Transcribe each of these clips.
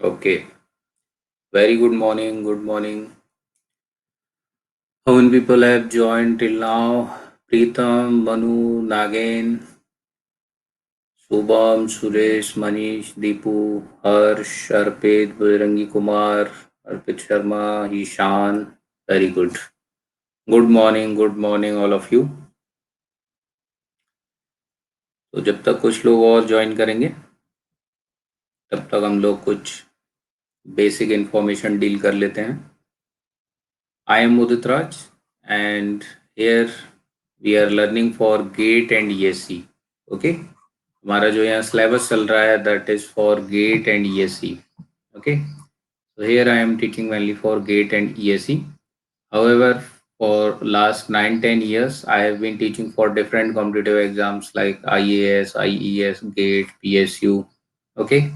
Okay, very good morning. Good morning. How many people have joined till now? Preetham, Manu, Nagen, Shubham, Suresh, Manish, Deepu, Harsh, Arpit, Bajrangi Kumar, Arpit Sharma, Ishan. Very good. Good morning, all of you. तो जब तक कुछ लोग और join करेंगे, तब तक हम लोग कुछ बेसिक इंफॉर्मेशन डील कर लेते हैं. I am Udit Raj, and here we are learning for GATE and ESC. Okay, हमारा जो यहाँ syllabus चल रहा है that is for GATE and ESC. Okay, so here I am teaching mainly for GATE and ESC. However, for last 9-10 years, I have been teaching for different competitive exams like IAS, IES, GATE, PSU. Okay,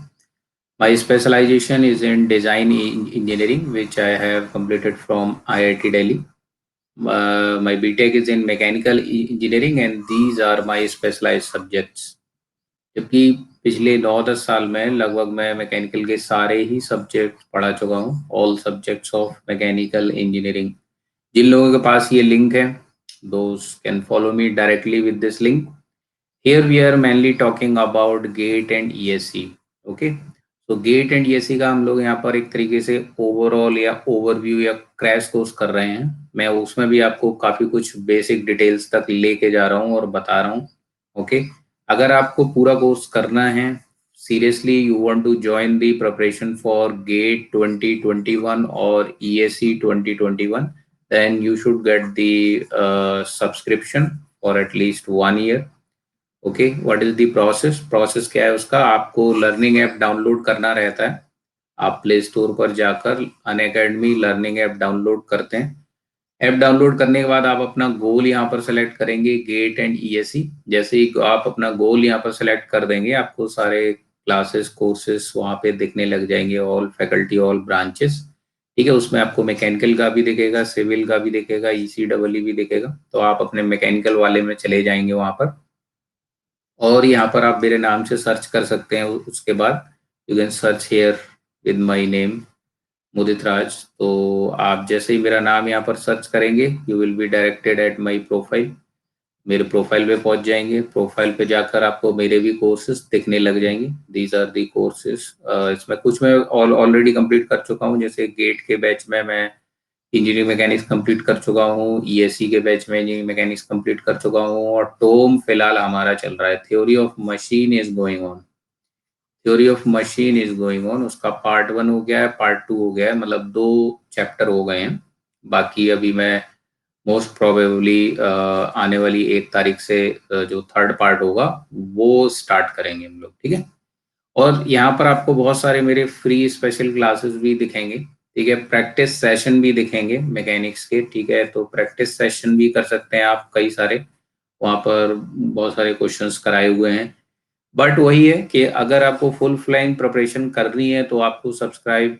my specialization is in design engineering, which I have completed from IIT Delhi. My BTech is in mechanical engineering and these are my specialized subjects. जबकि पिछले 9-10 साल में लगभग मैं mechanical के सारे ही subject पढ़ा चुका हूँ, all subjects of mechanical engineering. जिन लोगों के पास ये लिंक है, those can follow me directly with this link. Here we are mainly talking about GATE and ESC. Okay, तो गेट एंड ईएससी का हम लोग यहाँ पर एक तरीके से ओवरऑल या ओवरव्यू या क्रैश कोर्स कर रहे हैं. मैं उसमें भी आपको काफ़ी कुछ बेसिक डिटेल्स तक लेके जा रहा हूँ और बता रहा हूँ. ओके, अगर आपको पूरा कोर्स करना है, seriously you want to join the preparation for GATE 2021 और ESC 2021, then you should get the subscription for at least 1 year. Okay, what is the process क्या है उसका? आपको लर्निंग ऐप डाउनलोड करना रहता है. आप प्ले स्टोर पर जाकर अनअकैडमी लर्निंग ऐप डाउनलोड करते हैं. ऐप डाउनलोड करने के बाद आप अपना गोल यहाँ पर सेलेक्ट करेंगे, गेट एंड ईएससी. जैसे ही आप अपना गोल यहाँ पर सेलेक्ट कर देंगे, आपको सारे क्लासेस कोर्सेस वहाँ पे दिखने लग जाएंगे, ऑल फैकल्टी ऑल ब्रांचेस. ठीक है, उसमें आपको मैकेनिकल का भी दिखेगा, सिविल का भी दिखेगा, ईसीडब्ल्यू भी दिखेगा. तो आप अपने मैकेनिकल वाले में चले जाएंगे वहाँ पर और यहाँ पर आप मेरे नाम से सर्च कर सकते हैं. उसके बाद you can search here with my name Mudit Raj. तो आप जैसे ही मेरा नाम यहाँ पर सर्च करेंगे, you will be directed at my profile. मेरे प्रोफाइल पे पहुंच जाएंगे. प्रोफाइल पे जाकर आपको मेरे भी कोर्सेज दिखने लग जाएंगे. These are the courses. इसमें कुछ मैं ऑलरेडी कंप्लीट कर चुका हूँ. जैसे गेट के बैच में मैं इंजीनियरिंग मैकेनिक्स कंप्लीट कर चुका हूँ, ईएससी के बैच में इंजीनियरिंग मैकेनिक्स कंप्लीट कर चुका हूँ और टोम फिलहाल हमारा चल रहा है. Theory of machine is going on. Theory of machine is going on, उसका पार्ट 1 हो गया है, पार्ट 2 हो गया है, मतलब 2 चैप्टर हो गए हैं. बाकी अभी मैं मोस्ट प्रोबेबली आने वाली 1 तारीख से जो थर्ड पार्ट होगा वो स्टार्ट करेंगे हम लोग. ठीक है, और यहाँ पर आपको बहुत सारे मेरे फ्री स्पेशल क्लासेस भी दिखेंगे. ठीक है, प्रैक्टिस सेशन भी दिखेंगे मैकेनिक्स के. ठीक है, तो प्रैक्टिस सेशन भी कर सकते हैं आप, कई सारे वहाँ पर बहुत सारे क्वेश्चंस कराए हुए हैं. बट वही है कि अगर आपको फुल फ्लाइंग प्रिपरेशन करनी है तो आपको सब्सक्राइब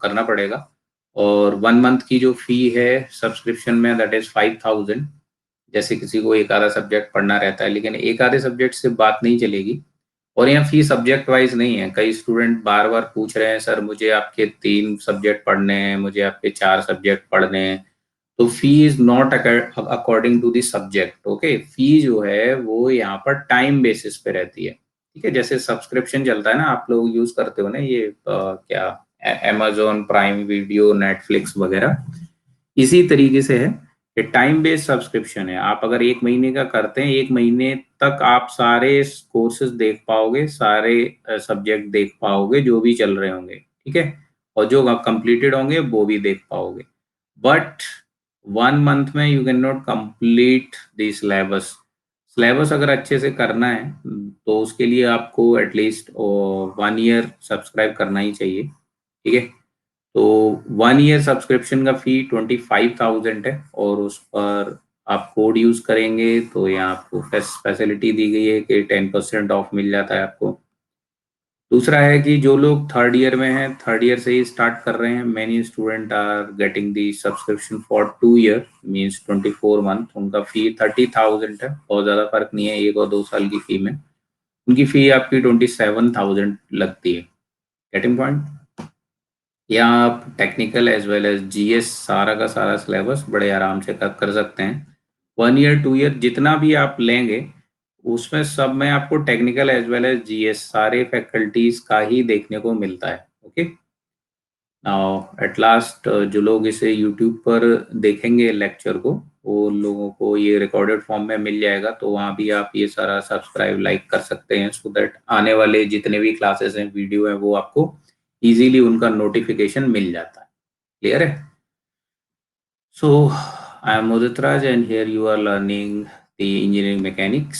करना पड़ेगा. और 1 मंथ की जो फी है सब्सक्रिप्शन में, दैट इज 5,000. जैसे किसी को एक आधा सब्जेक्ट पढ़ना रहता है, लेकिन एक आधे सब्जेक्ट से बात नहीं चलेगी. और यहाँ फी सब्जेक्ट वाइज नहीं है. कई स्टूडेंट बार बार पूछ रहे हैं, सर मुझे आपके 3 सब्जेक्ट पढ़ने हैं, मुझे आपके 4 सब्जेक्ट पढ़ने हैं. तो fee is not according to the subject. Okay, fee जो है वो यहाँ पर टाइम बेसिस पे रहती है. ठीक है, जैसे सब्सक्रिप्शन चलता है ना, आप लोग यूज करते हो ना ये क्या, amazon प्राइम वीडियो, नेटफ्लिक्स वगैरह, इसी तरीके से है कि टाइम बेस्ड सब्सक्रिप्शन है. आप अगर 1 महीने का करते हैं, 1 महीने तक आप सारे कोर्सेज देख पाओगे, सारे सब्जेक्ट देख पाओगे जो भी चल रहे होंगे. ठीक है, और जो कंप्लीटेड होंगे वो भी देख पाओगे. बट 1 मंथ में you can not complete the syllabus. Syllabus अगर अच्छे से करना है तो उसके लिए आपको एटलीस्ट 1 ईयर सब्सक्राइब करना ही चाहिए. ठीक है, तो 1 ईयर सब्सक्रिप्शन का फी 25,000 है और उस पर आप कोड यूज करेंगे तो यहाँ आपको फैसिलिटी दी गई है कि 10% ऑफ मिल जाता है आपको. दूसरा है कि जो लोग थर्ड ईयर में हैं, थर्ड ईयर से ही स्टार्ट कर रहे हैं, many student are getting the subscription for 2 year, means 24 month. उनका फी 30,000 है. बहुत ज़्यादा फर्क नहीं है 1 और 2 साल की फी में. उनकी फी आपकी 27,000 लगती है. Getting point? यहाँ आप technical as well as GS सारा का सारा सिलेबस बड़े आराम से कर सकते हैं। 1 ईयर 2 ईयर जितना भी आप लेंगे उसमें सब में आपको technical as well as GS सारे फैकल्टीज का ही देखने को मिलता है। ओके, नाउ एट लास्ट जो लोग इसे यूट्यूब पर देखेंगे लेक्चर को, वो लोगों को ये रिकॉर्डेड फॉर्म में मिल जाएगा, तो वहाँ भी आप ये सारा सब्सक्राइब लाइक कर सकते हैं, सो दैट आने वाले जितने भी क्लासेस हैं वीडियो हैं वो आपको इजीली उनका नोटिफिकेशन मिल जाता है। क्लियर है? So I am Udit Raj and here you are learning the engineering mechanics.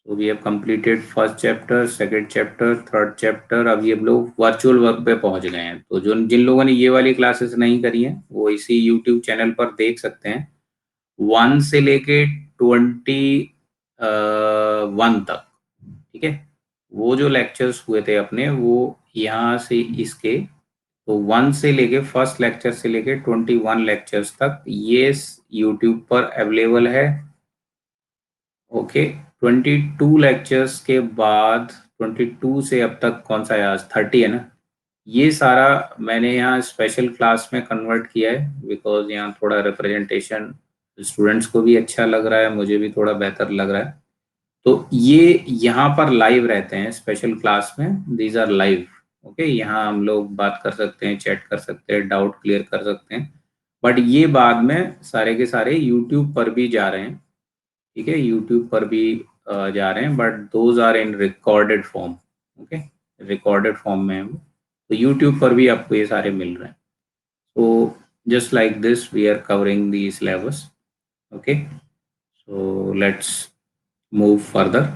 So we have completed first chapter, second chapter, third chapter. अभी हम लोग वर्चुअल वर्क पे पहुंच गए हैं। तो जो जिन लोगों ने ये वाली क्लासेस नहीं करी हैं वो इसी यूट्यूब चैनल पर देख सकते हैं। 1 से लेके 21 तक, ठीक है, वो जो लेक्चर्स हुए थे अपने वो यहाँ से इसके, तो 1 से लेके फर्स्ट लेक्चर से लेके 21 लेक्चर्स तक ये यूट्यूब पर अवेलेबल है। ओके, 22 लेक्चर्स के बाद 22 से अब तक कौन सा है, आज 30 है ना, ये सारा मैंने यहाँ स्पेशल क्लास में कन्वर्ट किया है बिकॉज यहाँ थोड़ा रिप्रेजेंटेशन स्टूडेंट्स को भी अच्छा लग रहा है, मुझे भी थोड़ा बेहतर लग रहा है। तो ये यहाँ पर लाइव रहते हैं स्पेशल क्लास में, दीज आर लाइव। ओके, यहाँ हम लोग बात कर सकते हैं, चैट कर सकते हैं, डाउट क्लियर कर सकते हैं, बट ये बाद में सारे के सारे यूट्यूब पर भी जा रहे हैं। ठीक है, यूट्यूब पर भी जा रहे हैं, but those are in recorded form. Okay, recorded form में हम, तो यूट्यूब पर भी आपको ये सारे मिल रहे हैं। तो just like this we are covering the syllabus. Okay, so let's move further,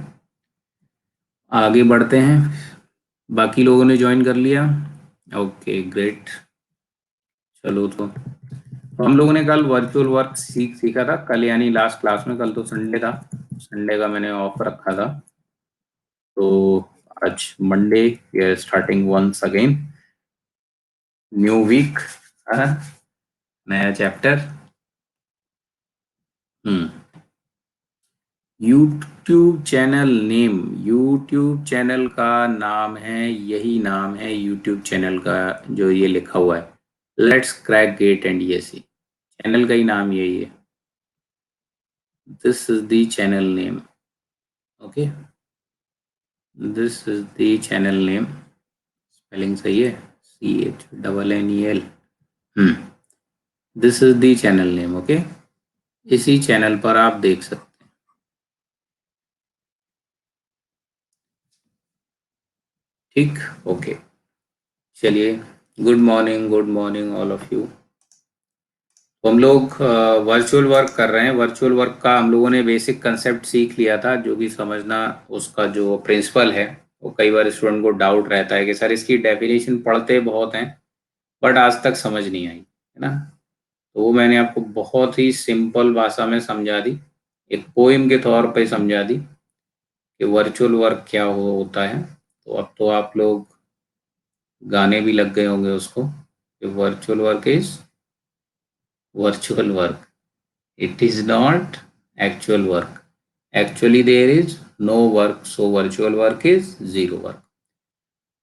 आगे बढ़ते हैं। बाकी लोगों ने ज्वाइन कर लिया? Okay great. चलो, तो हम लोगों ने कल वर्चुअल वर्क सीखा था कल, यानी लास्ट क्लास में। कल तो संडे था, संडे का मैंने ऑफ रखा था। तो आज Monday, we are starting once again, new week, नया chapter. YouTube channel name, YouTube channel का नाम है, यही नाम है यूट्यूब चैनल का जो ये लिखा हुआ है, let's crack GATE and ESC, channel का ही नाम यही है। This is the channel name. Okay, this is the channel name, spelling सही है, CHNNEL। This is the channel name. Okay, इसी चैनल पर आप देख सकते हैं। ठीक, ओके, चलिए, good morning all of you. तो हम लोग वर्चुअल वर्क कर रहे हैं। वर्चुअल वर्क का हम लोगों ने बेसिक कंसेप्ट सीख लिया था, जो भी समझना उसका जो प्रिंसिपल है, वो कई बार स्टूडेंट को डाउट रहता है कि सर इसकी डेफिनेशन पढ़ते बहुत हैं बट आज तक समझ नहीं आई, है ना। तो वो मैंने आपको बहुत ही सिंपल भाषा में समझा दी, एक पोइम के तौर पे समझा दी कि वर्चुअल वर्क क्या होता है। तो अब तो आप लोग गाने भी लग गए होंगे उसको कि virtual work is virtual work, it is not actual work, actually there is no work, so virtual work is zero work।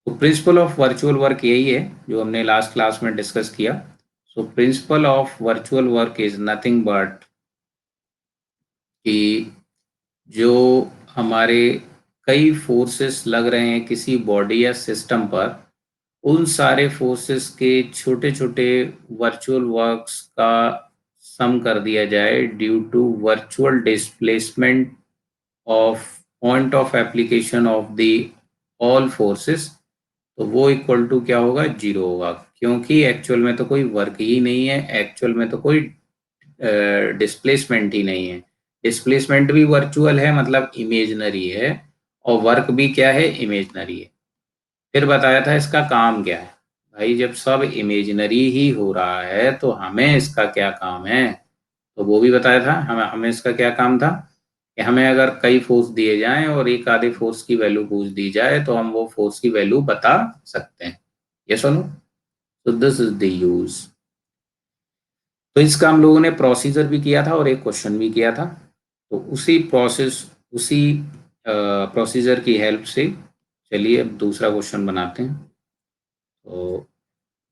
तो प्रिंसिपल ऑफ वर्चुअल वर्क यही है जो हमने लास्ट क्लास में डिस्कस किया। So principle of virtual work is nothing but कि जो हमारे कई फोर्सेस लग रहे हैं किसी बॉडी या सिस्टम पर, उन सारे फोर्सेस के छोटे छोटे वर्चुअल वर्क्स का सम कर दिया जाए due to virtual displacement of point of application of the all forces, तो वो इक्वल टू क्या होगा, जीरो होगा, क्योंकि एक्चुअल में तो कोई वर्क ही नहीं है, एक्चुअल में तो कोई डिस्प्लेसमेंट ही नहीं है। डिस्प्लेसमेंट भी वर्चुअल है, मतलब इमेजनरी है, और वर्क भी क्या है, इमेजनरी है। फिर बताया था इसका काम क्या है। भाई जब सब इमेजिनरी ही हो रहा है तो हमें इसका क्या काम है, तो वो भी बताया था। हमें हमें इसका क्या काम था कि हमें अगर कई फोर्स दिए जाएं और एक आधे फोर्स की वैल्यू पूछ दी जाए तो हम वो फोर्स की वैल्यू बता सकते हैं। ये सुनो, तो दिस इज द यूज। तो इसका हम लोगों ने प्रोसीजर भी किया था और एक क्वेश्चन भी किया था। तो उसी प्रोसीजर की हेल्प से चलिए अब दूसरा क्वेश्चन बनाते हैं। तो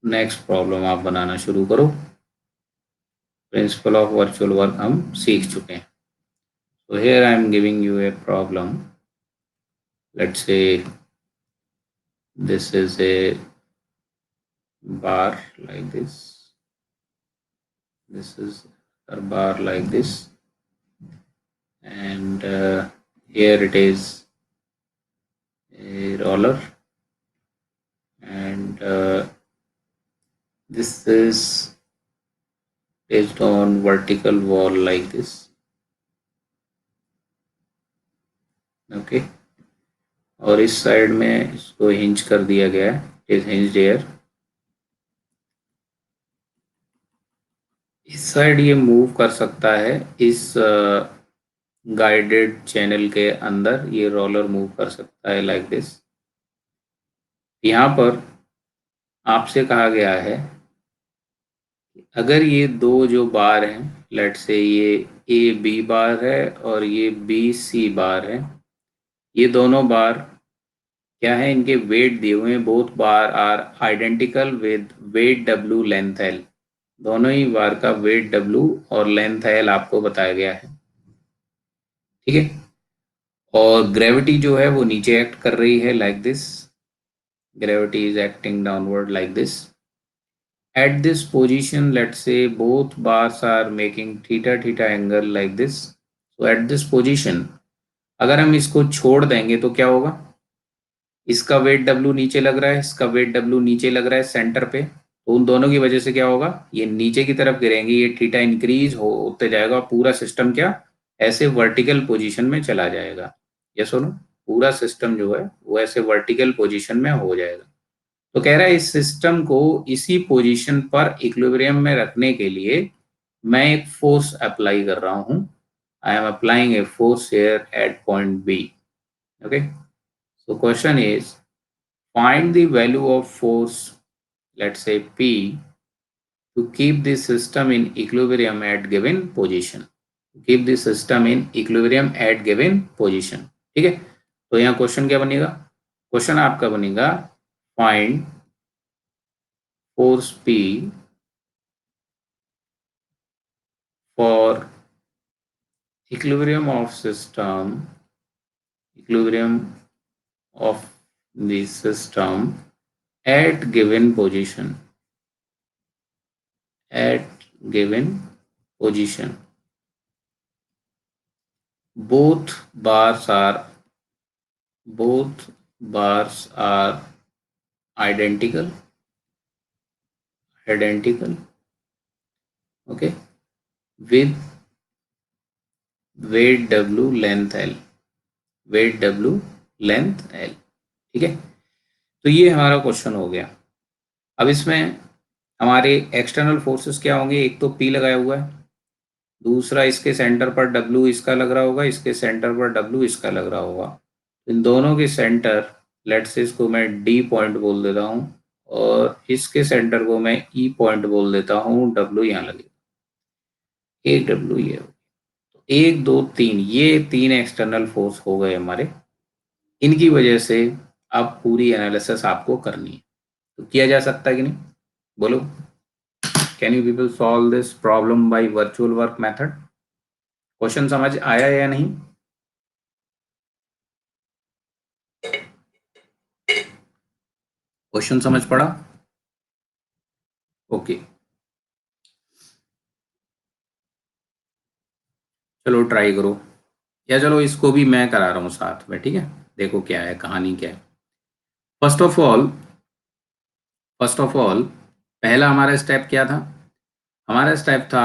नेक्स्ट प्रॉब्लम आप बनाना शुरू करो। प्रिंसिपल ऑफ वर्चुअल वर्क हम सीख चुके हैं। So here I am giving you a problem. Let's say this is a bar like this. This is a bar like this, and here it is a roller, and this is placed on vertical wall like this. Okay, और इस side में इसको hinge कर दिया गया है, is hinged here. इस side ये मूव कर सकता है, इस गाइडेड चैनल के अंदर ये रोलर मूव कर सकता है लाइक दिस। यहाँ पर आपसे कहा गया है अगर ये दो जो बार हैं, लेट से ये ए बी बार है और ये बी सी बार है, ये दोनों बार क्या है, इनके वेट दिए हुए हैं। Both bar are identical with weight W length L. दोनों ही बार का वेट डब्ल्यू और लेंथ एल आपको बताया गया है, ठीक है। और ग्रेविटी जो है वो नीचे एक्ट कर रही है like this. Gravity is acting downward like this. At this position, let's say both bars are making theta theta angle like this. So at this position, अगर हम इसको छोड़ देंगे तो क्या होगा, इसका वेट W नीचे लग रहा है, इसका वेट W नीचे लग रहा है सेंटर पे, तो उन दोनों की वजह से क्या होगा, ये नीचे की तरफ गिरेंगे, ये थीटा इंक्रीज होते जाएगा, पूरा सिस्टम क्या ऐसे वर्टिकल पोजीशन में चला जाएगा। ये सुनो, पूरा सिस्टम जो है वो ऐसे वर्टिकल पोजीशन में हो जाएगा। तो कह रहा है इस सिस्टम को इसी पोजीशन पर इक्विलिब्रियम में रखने के लिए मैं एक फोर्स अप्लाई कर रहा हूं। I am applying a force here at point B. Okay, so question is find the value of force, let's say P, to keep the system in equilibrium at given position. Keep the system in equilibrium at given position, ठीक है। तो यहाँ question क्या बनेगा, question आपका बनेगा find force P for equilibrium of the system at given position, at given position. Both bars are identical, okay, with weight W length L, ठीक है। तो ये हमारा क्वेश्चन हो गया। अब इसमें हमारे एक्सटर्नल फोर्सेस क्या होंगे, एक तो P लगाया हुआ है, दूसरा इसके सेंटर पर W इसका लग रहा होगा, इसके सेंटर पर W इसका लग रहा होगा। इन दोनों के सेंटर, लेट्स से इसको मैं D पॉइंट बोल देता हूँ और इसके सेंटर को मैं E पॉइंट बोल देता हूँ, W यहाँ लगेगा, एक W ये, तो 1 2 3, ये 3 एक्सटर्नल फोर्स हो गए हमारे। इनकी वजह से अब पूरी एनालिसिस आपको करनी है, तो किया जा सकता है कि नहीं, बोलो। Can you people solve this problem by virtual work method? Question समझ आया या नहीं? क्वेश्चन समझ पड़ा? ओके, चलो ट्राई करो, या चलो इसको भी मैं करा रहा हूँ साथ में, ठीक है। देखो क्या है कहानी, क्या है। फर्स्ट ऑफ ऑल पहला हमारा स्टेप क्या था, हमारा स्टेप था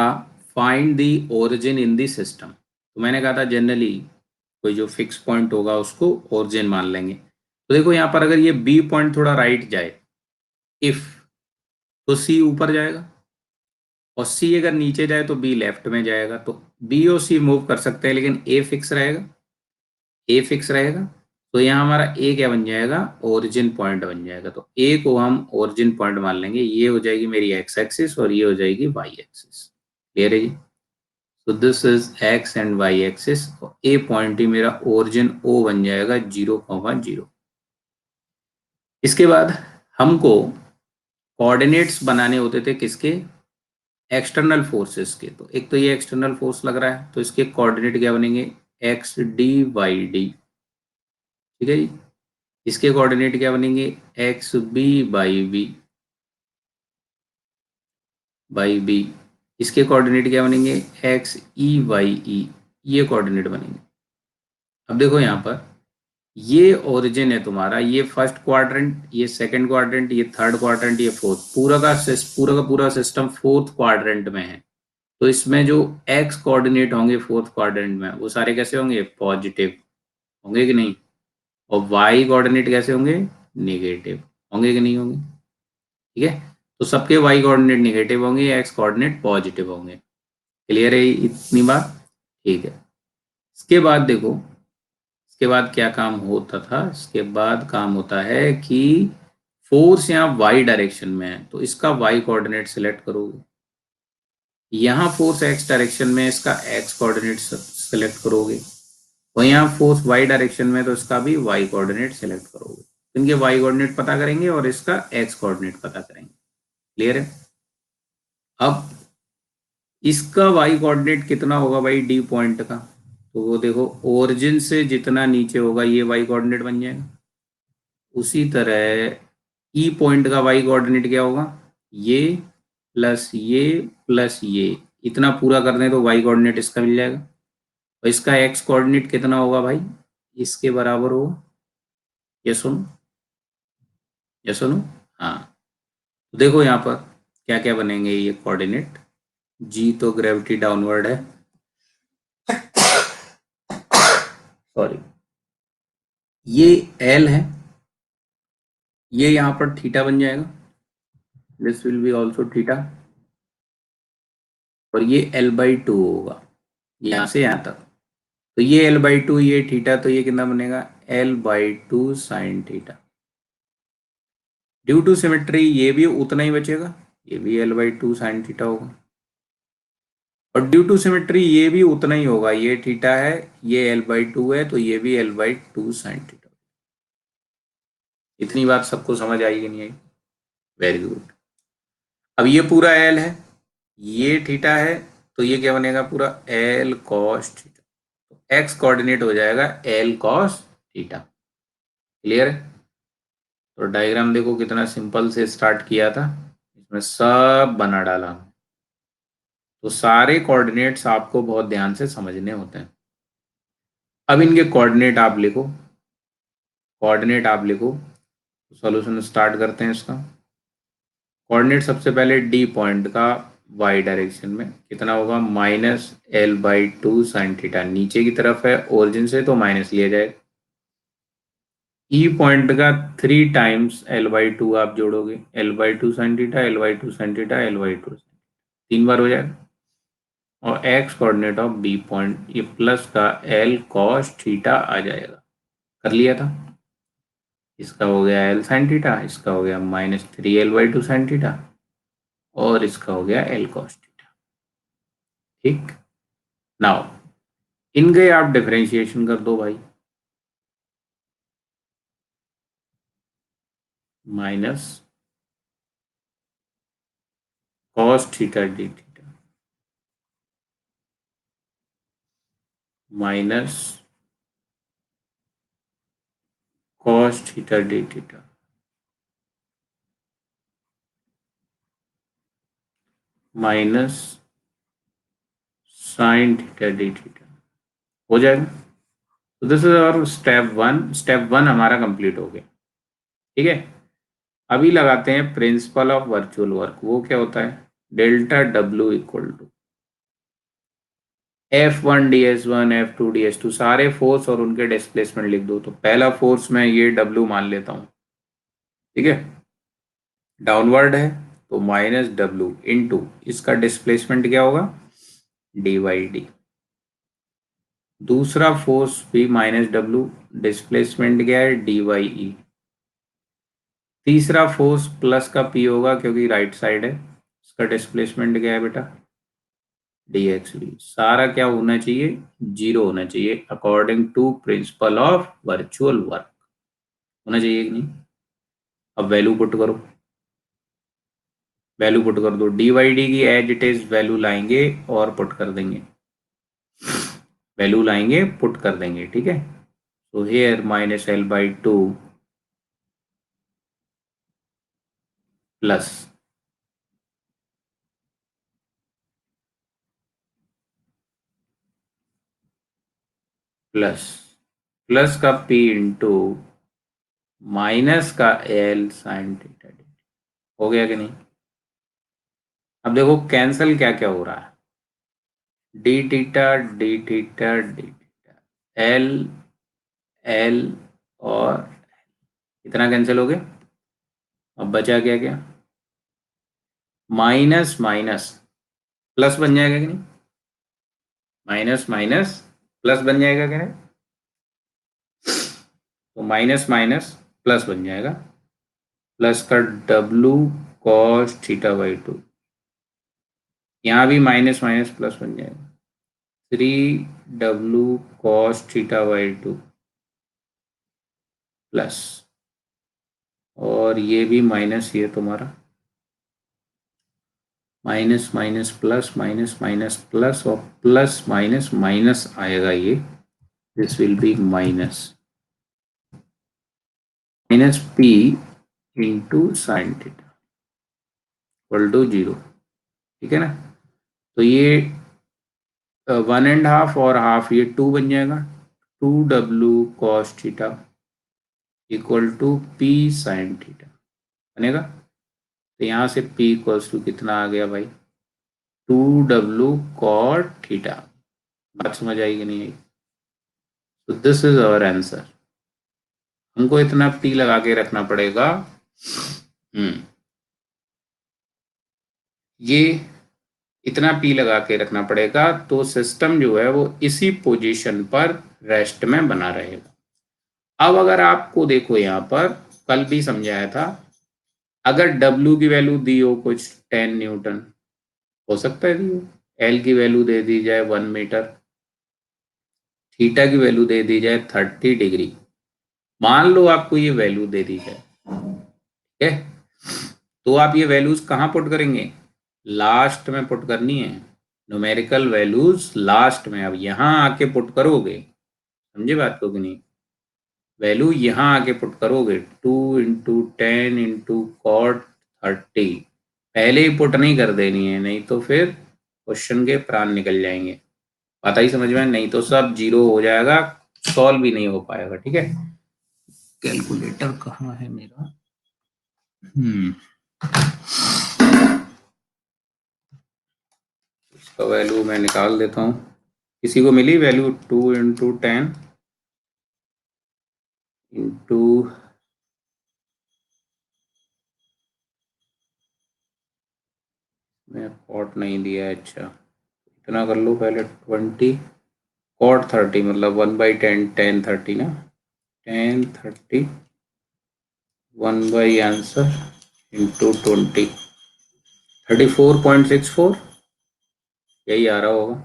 find the origin in the system. तो मैंने कहा था जनरली कोई जो फिक्स पॉइंट होगा उसको ओरिजिन मान लेंगे। तो देखो यहाँ पर अगर ये बी पॉइंट थोड़ा राइट जाए, इफ, तो सी ऊपर जाएगा, और सी अगर नीचे जाए तो बी लेफ्ट में जाएगा। तो बी और सी मूव कर सकते हैं, लेकिन ए फिक्स रहेगा, ए फिक्स रहेगा। तो यहाँ हमारा ए क्या बन जाएगा, ओरिजिन पॉइंट बन जाएगा। तो ए को हम ओरिजिन पॉइंट मान लेंगे, ये हो जाएगी मेरी एक्स एक्सिस और ये हो जाएगी वाई एक्सिस। क्लियर है जी? तो this is x and y axis. A point ही मेरा ओरिजिन ओ बन जाएगा 0,0। इसके बाद हमको कोऑर्डिनेट्स बनाने होते थे किसके, एक्सटर्नल फोर्सेस के। तो एक तो ये एक्सटर्नल फोर्स लग रहा है, तो इसके कोऑर्डिनेट क्या बनेंगे, एक्स डी वाई डी, ठीक है जी। इसके कोऑर्डिनेट क्या बनेंगे, एक्स बी बाई बी। इसके कोऑर्डिनेट क्या बनेंगे, एक्स ई वाई ई, ये कोऑर्डिनेट बनेंगे। अब देखो यहाँ पर ये ओरिजिन है तुम्हारा, ये फर्स्ट क्वाड्रेंट, ये सेकंड क्वाड्रेंट, ये थर्ड क्वाड्रेंट, ये फोर्थ, पूरा का पूरा सिस्टम फोर्थ क्वाड्रेंट में है। तो इसमें जो एक्स कोऑर्डिनेट होंगे फोर्थ क्वाड्रेंट में, वो सारे कैसे होंगे, पॉजिटिव होंगे कि नहीं। और वाई कोऑर्डिनेट कैसे होंगे, नेगेटिव होंगे कि नहीं होंगे, ठीक है। तो सबके वाई कोऑर्डिनेट नेगेटिव होंगे, एक्स कोऑर्डिनेट पॉजिटिव होंगे। क्लियर है इतनी बात, ठीक है। इसके बाद देखो, इसके बाद क्या काम होता था, इसके बाद काम होता है कि फोर्स यहाँ वाई डायरेक्शन में है, तो इसका वाई कोऑर्डिनेट सिलेक्ट करोगे। यहाँ फोर्स एक्स डायरेक्शन में, इसका एक्स कोऑर्डिनेट सिलेक्ट करोगे। और यहाँ फोर्स वाई डायरेक्शन में, तो इसका भी वाई कोऑर्डिनेट सिलेक्ट करोगे। तो इनके वाई कोऑर्डिनेट पता करेंगे और इसका एक्स कोऑर्डिनेट पता करेंगे। क्लियर है। अब इसका वाई कोऑर्डिनेट कितना होगा भाई, डी पॉइंट का, तो वो देखो ओरिजिन से जितना नीचे होगा ये वाई कोऑर्डिनेट बन जाएगा। उसी तरह ई पॉइंट का वाई कोऑर्डिनेट क्या होगा, ये प्लस ये, इतना पूरा कर दें तो वाई कोऑर्डिनेट इसका मिल जाएगा। और इसका एक्स कोऑर्डिनेट कितना होगा भाई, इसके बराबर होगा। ये सुनो, ये सुनो, हाँ। तो देखो यहाँ पर क्या क्या बनेंगे ये कोऑर्डिनेट। जी तो ग्रेविटी डाउनवर्ड है, सॉरी, ये एल है, ये यहाँ पर थीटा बन जाएगा, this will B also theta. और ये एल बाई टू होगा, यहाँ से यहाँ तक। तो ये एल बाई टू, ये थीटा, तो ये कितना बनेगा, L by two sine theta. Due to symmetry ये भी उतना ही बचेगा, ये भी L by two sine theta होगा। और ड्यू टू सिमेट्री ये भी उतना ही होगा, ये थीटा है, ये एल बाई टू है, तो ये भी L by two sine theta. इतनी बात सबको समझ आई कि नहीं आई, वेरी गुड। अब ये पूरा एल है, ये थीटा है, तो ये क्या बनेगा, पूरा एल कॉस थीटा। तो एक्स कोऑर्डिनेट हो जाएगा एल कॉस थीटा। क्लियर है। तो डायग्राम देखो कितना सिंपल से स्टार्ट किया था, इसमें सब बना डाला। तो सारे कोऑर्डिनेट्स आपको बहुत ध्यान से समझने होते हैं। अब इनके कोऑर्डिनेट आप लिखो, कोऑर्डिनेट आप लिखो, तो सॉल्यूशन स्टार्ट करते हैं इसका। कोऑर्डिनेट सबसे पहले डी पॉइंट का वाई डायरेक्शन में कितना होगा, minus L by two sine theta, नीचे की तरफ है ओरिजिन से तो माइनस लिया जाएगा। ई पॉइंट का 3 टाइम्स एल बाई टू आप जोड़ोगे, L by two sine theta, L by two sine theta, L by two, 3 बार हो जाएगा। और x coordinate of B point, ये प्लस का एल कॉस थीटा आ जाएगा। कर लिया था, इसका हो गया एल साइन थीटा, इसका हो गया माइनस 3 L/2 साइन थीटा, और इसका हो गया एल कॉस थीटा। ठीक, नाउ इनके आप डिफरेंशिएशन कर दो भाई, minus cos theta D theta minus cos theta D theta minus sign theta D theta हो जाएगा। तो दिस इज और स्टेप वन हमारा कंप्लीट हो गया। ठीक है, अभी लगाते हैं प्रिंसिपल ऑफ वर्चुअल वर्क। वो क्या होता है, delta W equal to F1 ds1 F2 ds2, सारे फोर्स और उनके डिस्प्लेसमेंट लिख दो। तो पहला फोर्स मैं ये W मान लेता हूं, ठीक है, डाउनवर्ड है, तो माइनस डब्ल्यू इंटू इसका डिस्प्लेसमेंट क्या होगा, डी वाई डी। दूसरा फोर्स भी माइनस डब्ल्यू, डिस्प्लेसमेंट क्या है, डी वाई ई। तीसरा फोर्स प्लस का पी होगा क्योंकि राइट साइड है, इसका डिस्प्लेसमेंट क्या है बेटा, डी एक्स वी। सारा क्या होना चाहिए, जीरो होना चाहिए, according to principle of virtual work होना चाहिए कि नहीं। अब वैल्यू पुट करो, वैल्यू पुट कर दो, डी वाई डी की एज इट इज वैल्यू लाएंगे और पुट कर देंगे, वैल्यू लाएंगे पुट कर देंगे, ठीक है। तो here minus L by two plus plus plus का पी इंटू माइनस का एल साइन थीटा डी। हो गया कि नहीं? अब देखो कैंसिल क्या क्या हो रहा है, D theta D theta D theta, L L और इतना कैंसिल हो गया। अब बचा क्या क्या, माइनस माइनस प्लस बन जाएगा कि नहीं, माइनस माइनस प्लस बन जाएगा क्या है, तो माइनस माइनस प्लस बन जाएगा, प्लस का W cos theta by two, यहाँ भी माइनस माइनस प्लस बन जाएगा, three W cos theta by two plus, और ये भी माइनस, ये तुम्हारा minus minus plus minus minus plus और प्लस माइनस माइनस आएगा ये, this will be minus minus P into sine theta equal to zero, ठीक है ना। तो ये 1.5 और हाफ, ये 2 बन जाएगा, two W cos theta equal to P sine theta बनेगा। तो यहाँ से पी इक्वल्स टू कितना आ गया भाई, टू डब्लू कॉट थीटा। बात समझ आई कि नहीं आई? तो दिस इज आवर आंसर। हमको इतना पी लगा के रखना पड़ेगा। ये इतना पी लगा के रखना पड़ेगा तो सिस्टम जो है वो इसी पोजीशन पर रेस्ट में बना रहेगा। अब अगर आपको देखो यहाँ पर कल भी समझाया था, अगर W की वैल्यू दी हो कुछ 10 न्यूटन, हो सकता है दी हो, L की वैल्यू दे दी जाए 1 मीटर, थीटा की वैल्यू दे दी जाए 30 डिग्री, मान लो आपको ये वैल्यू दे दी जाए, ठीक है, तो आप ये वैल्यूज कहाँ पुट करेंगे, लास्ट में पुट करनी है, न्यूमेरिकल वैल्यूज लास्ट में। अब यहाँ आके पुट करोगे, समझे बात को कि नहीं, वैल्यू यहाँ आके पुट करोगे, 2 × 10 × cot 30, पहले ही पुट नहीं कर देनी है, नहीं तो फिर क्वेश्चन के प्राण निकल जाएंगे। पता ही समझ में, नहीं तो सब जीरो हो जाएगा, सॉल्व भी नहीं हो पाएगा, ठीक है। कैलकुलेटर कहाँ है मेरा, इसका वैल्यू मैं निकाल देता हूँ। किसी को मिली वैल्यू, 2 × 10 इंटू, मैं कॉट नहीं दिया है, अच्छा इतना कर लो पहले, 20 कॉट 30 मतलब 1/10, 10/30 ना, 10/30 1/आंसर इंटू 20, 34.64 यही आ रहा होगा।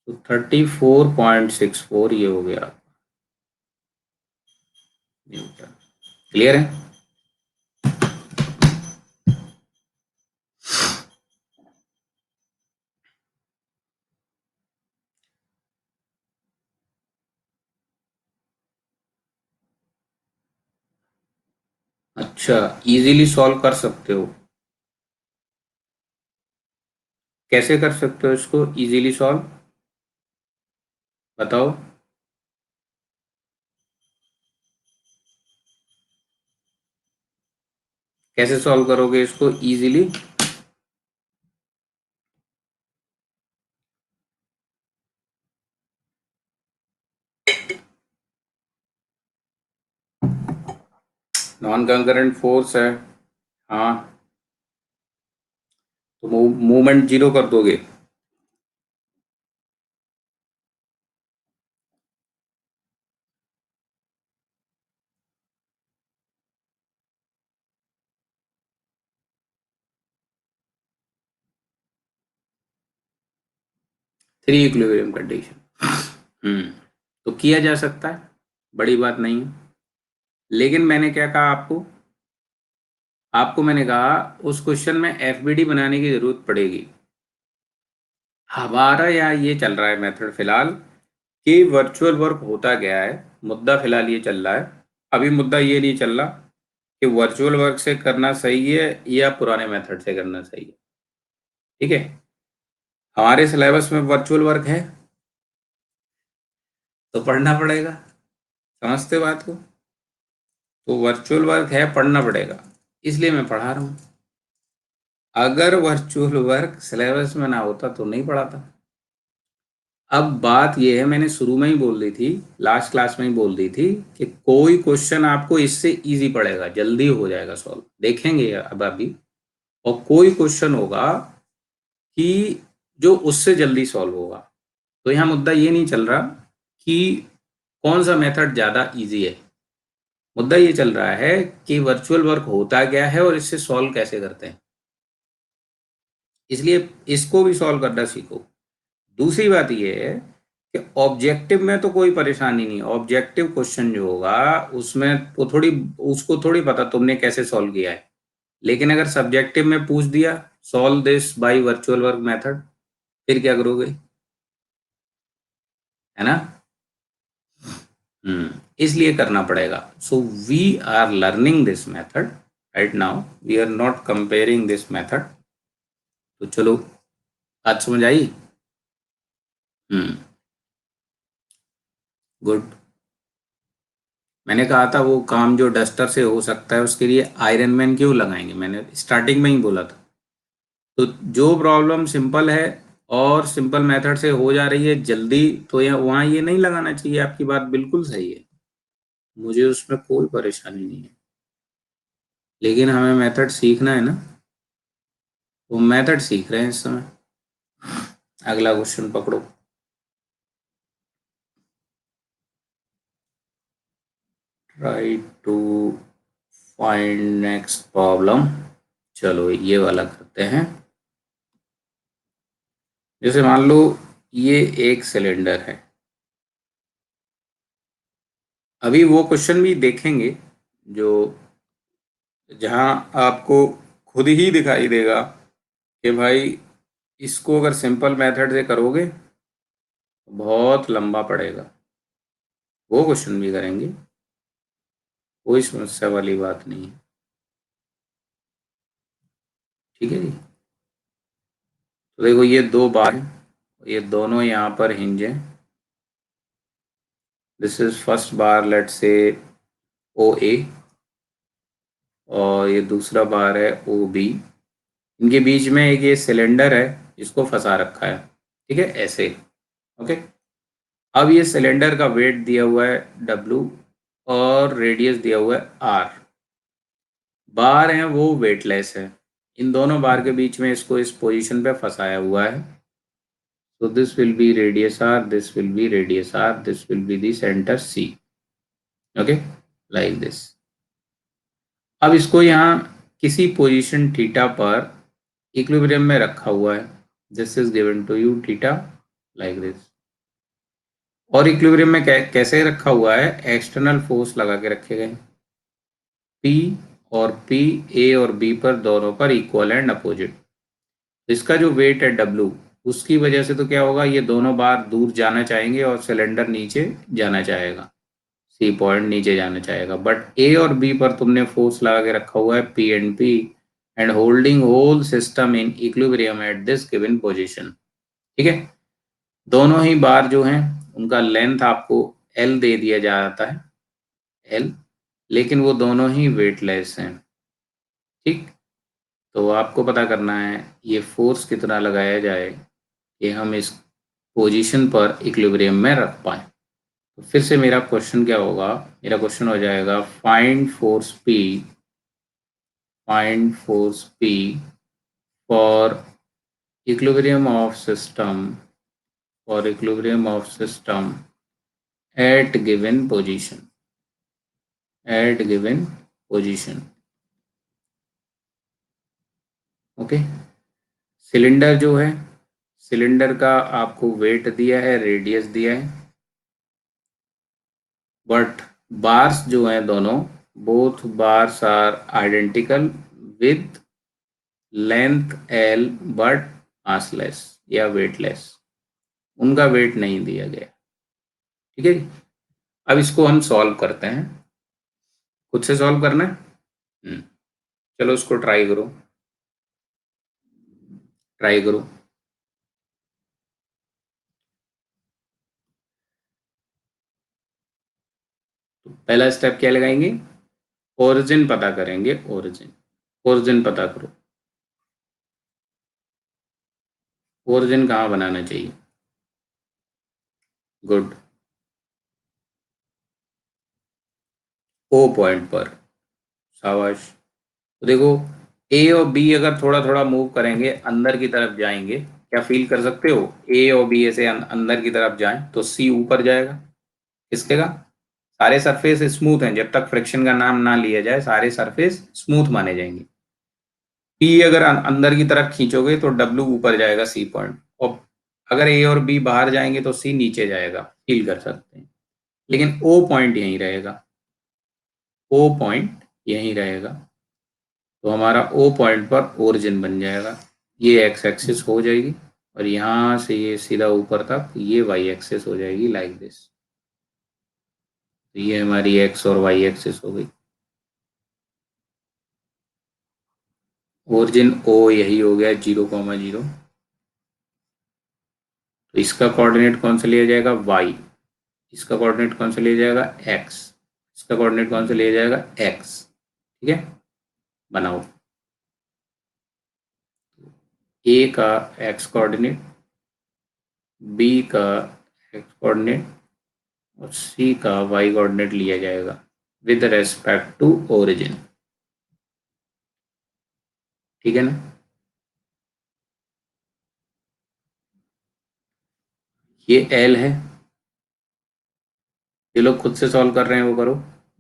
तो 34.64 ये हो गया न्यूटन। क्लियर है? अच्छा, इजीली सॉल्व कर सकते हो, कैसे कर सकते हो इसको इजीली सॉल्व, बताओ। कैसे सॉल्व करोगे इसको इजीली? नॉन कंकरेंट फोर्स है, हाँ, तो मूवमेंट जीरो कर दोगे। थ्री इक्विलिब्रियम कंडीशन, तो किया जा सकता है, बड़ी बात नहीं है। लेकिन मैंने क्या कहा आपको, आपको मैंने कहा उस क्वेश्चन में एफबीडी बनाने की जरूरत पड़ेगी। हमारा यहाँ ये चल रहा है मेथड फिलहाल कि वर्चुअल वर्क होता गया है, मुद्दा फिलहाल ये चल रहा है। अभी मुद्दा ये नहीं चल रहा कि वर्चुअल वर्क से करना सही है या पुराने मेथड से करना सही है। ठीक है, हमारे सिलेबस में वर्चुअल वर्क है तो पढ़ना पड़ेगा। समझते हो बात को? तो वर्चुअल वर्क है, पढ़ना पड़ेगा, इसलिए मैं पढ़ा रहा हूँ। अगर वर्चुअल वर्क सिलेबस में ना होता तो नहीं पढ़ाता। अब बात यह है, मैंने शुरू में ही बोल दी थी, लास्ट क्लास में ही बोल दी थी कि कोई क्वेश्चन आपको इससे इजी पड़ेगा, जल्दी हो जाएगा सॉल्व, देखेंगे अब अभी। और कोई क्वेश्चन होगा कि जो उससे जल्दी सॉल्व होगा। तो यहाँ मुद्दा ये नहीं चल रहा कि कौन सा मेथड ज़्यादा इजी है, मुद्दा ये चल रहा है कि वर्चुअल वर्क होता क्या है और इससे सॉल्व कैसे करते हैं। इसलिए इसको भी सॉल्व करना सीखो। दूसरी बात यह है कि ऑब्जेक्टिव में तो कोई परेशानी नहीं, ऑब्जेक्टिव क्वेश्चन जो होगा उसमें वो थोड़ी, उसको थोड़ी पता तुमने कैसे सॉल्व किया है। लेकिन अगर सब्जेक्टिव में पूछ दिया solve this by virtual work method, फिर क्या करोगे? है ना? इसलिए करना पड़ेगा। So we are learning this method right now, we are not comparing this method. तो चलो, बात समझ आई? हम्म, गुड। मैंने कहा था वो काम जो डस्टर से हो सकता है उसके लिए आयरन मैन क्यों लगाएंगे, मैंने स्टार्टिंग में ही बोला था। तो जो प्रॉब्लम सिंपल है और सिंपल मेथड से हो जा रही है जल्दी, तो यहाँ वहाँ ये नहीं लगाना चाहिए। आपकी बात बिल्कुल सही है, मुझे उसमें कोई परेशानी नहीं है। लेकिन हमें मेथड सीखना है ना, वो मेथड सीख रहे हैं इस समय। अगला क्वेश्चन पकड़ो। Try to find next problem. चलो ये वाला करते हैं। जैसे मान लो ये एक सिलेंडर है। अभी वो क्वेश्चन भी देखेंगे जो, जहां आपको खुद ही दिखाई देगा कि भाई इसको अगर सिंपल मेथड से करोगे तो बहुत लंबा पड़ेगा। वो क्वेश्चन भी करेंगे, कोई समस्या वाली बात नहीं है। ठीक है जी। तो देखो ये दो बार हैं, ये दोनों यहाँ पर हिंज हैं। This is first bar, let's say O ए, और ये दूसरा बार है ओ बी। इनके बीच में एक ये सिलेंडर है जिसको फंसा रखा है। ठीक है, ऐसे। ओके। अब ये सिलेंडर का वेट दिया हुआ है W और रेडियस दिया हुआ है R। बार हैं वो वेटलेस है। इन दोनों बार के बीच में इसको इस पोजीशन पे फंसाया हुआ है। So this will be radius R, this will be radius R, this will be the center C. Okay, like this. अब इसको यहाँ किसी पोजीशन थीटा पर इक्विलिब्रियम में रखा हुआ है। This is given to you theta, like this. और इक्विलिब्रियम में कैसे रखा हुआ है? एक्सटर्नल फोर्स लगा के रखे गए। P और P A और B पर दोनों पर इक्वल एंड अपोजिट। इसका जो वेट है W, उसकी वजह से तो क्या होगा, ये दोनों बार दूर जाना चाहेंगे और सिलेंडर नीचे जाना चाहेगा, सी पॉइंट नीचे जाना चाहेगा। बट ए और बी पर तुमने फोर्स लगा के रखा हुआ है P and P, and holding whole system in equilibrium at this given position. ठीक है, दोनों ही बार जो हैं उनका लेंथ आपको एल दे दिया जाता है, एल, लेकिन वो दोनों ही वेटलेस हैं। ठीक, तो आपको पता करना है ये फोर्स कितना लगाया जाए कि हम इस पोजीशन पर इक्विलिब्रियम में रख पाए। तो फिर से मेरा क्वेश्चन क्या होगा? मेरा क्वेश्चन हो जाएगा find force P, find force P for equilibrium of system, for equilibrium of system at given position, at given position. Okay, cylinder जो है, सिलेंडर का आपको वेट दिया है, रेडियस दिया है, बट बार्स जो हैं दोनों, both bars are identical, with length L but massless या वेटलेस, उनका वेट नहीं दिया गया। ठीक है जी। अब इसको हम सॉल्व करते हैं। खुद से सॉल्व करना है। चलो उसको ट्राई करो, ट्राई करो। तो पहला स्टेप क्या लगाएंगे, ओरिजिन पता करेंगे। ओरिजिन, ओरिजिन पता करो। ओरिजिन कहाँ बनाना चाहिए, गुड, ओ पॉइंट पर, शाबाश। तो देखो, ए और बी अगर थोड़ा थोड़ा मूव करेंगे, अंदर की तरफ जाएंगे, क्या फील कर सकते हो, ए और बी ऐसे अंदर की तरफ जाएं तो सी ऊपर जाएगा। किसके का, सारे सरफेस स्मूथ हैं, जब तक फ्रिक्शन का नाम ना लिया जाए सारे सरफेस स्मूथ माने जाएंगे। पी अगर अंदर की तरफ खींचोगे तो डब्ल्यू ऊपर जाएगा सी पॉइंट, और अगर ए और बी बाहर जाएंगे तो सी नीचे जाएगा, फील कर सकते हैं। लेकिन ओ पॉइंट यहीं रहेगा, ओ पॉइंट यहीं रहेगा। तो हमारा ओ पॉइंट पर ओरिजिन बन जाएगा। ये एक्स एक्सिस हो जाएगी, और यहाँ से ये सीधा ऊपर तक ये वाई एक्सिस हो जाएगी, लाइक दिस। तो ये हमारी एक्स और वाई एक्सिस हो गई। ओरिजिन ओ यही हो गया 0,0। तो इसका कोऑर्डिनेट कौन सा लिया जाएगा, वाई। इसका कोऑर्डिनेट कौन सा लिया जाएगा, एक्स। इसका कोऑर्डिनेट कौन सा लिया जाएगा, एक्स। ठीक है, बनाओ। ए का एक्स कोऑर्डिनेट, बी का एक्स कोऑर्डिनेट, और सी का वाई कोऑर्डिनेट लिया जाएगा विद रेस्पेक्ट टू ओरिजिन। ठीक है ना। ये एल है, ये लोग खुद से सॉल्व कर रहे हैं वो करो।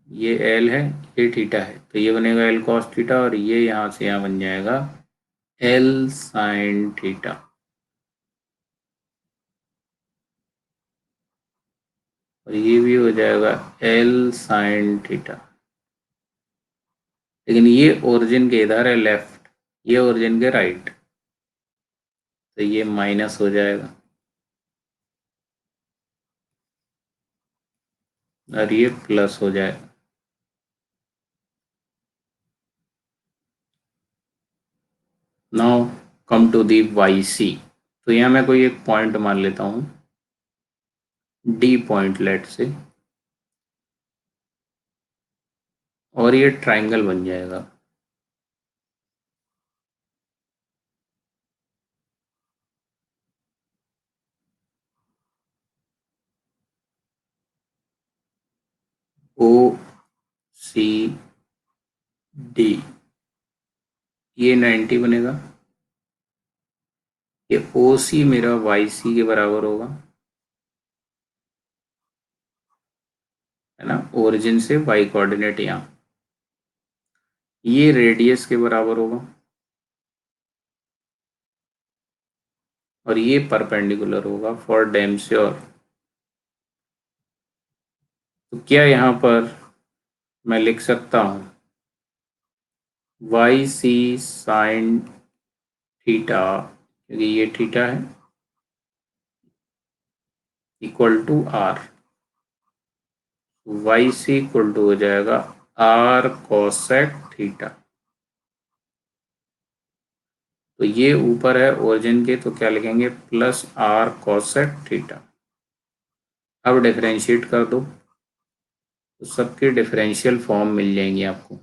ये एल है, ये थीटा है, तो ये बनेगा एल कॉस थीटा, और ये यहाँ से यहाँ बन जाएगा एल साइन थीटा। और ये भी हो जाएगा एल साइन थीटा। लेकिन ये ओरिजिन के इधर है लेफ्ट, ये ओरिजिन के राइट, तो ये माइनस हो जाएगा, और ये प्लस हो जाएगा। Now come to the Y C. तो यहाँ मैं कोई एक पॉइंट मान लेता हूँ, डी पॉइंट लेट से, और ये ट्राइंगल बन जाएगा। ओ सी डी, ये 90 बनेगा। ये ओ सी मेरा वाई सी के बराबर होगा, है ना, ओरिजिन से वाई कोऑर्डिनेट यहाँ। ये रेडियस के बराबर होगा, और ये परपेंडिकुलर होगा, फॉर डैम श्योर। तो क्या यहाँ पर मैं लिख सकता हूँ वाई सी साइन थीटा, क्योंकि ये थीटा है, equal to R. Y C equal to हो जाएगा आर कोसेक थीटा। तो ये ऊपर है ओरिजिन के, तो क्या लिखेंगे, प्लस आर कोसेक थीटा। अब डिफरेंशिएट कर दो, तो सबके डिफरेंशियल फॉर्म मिल जाएंगे आपको।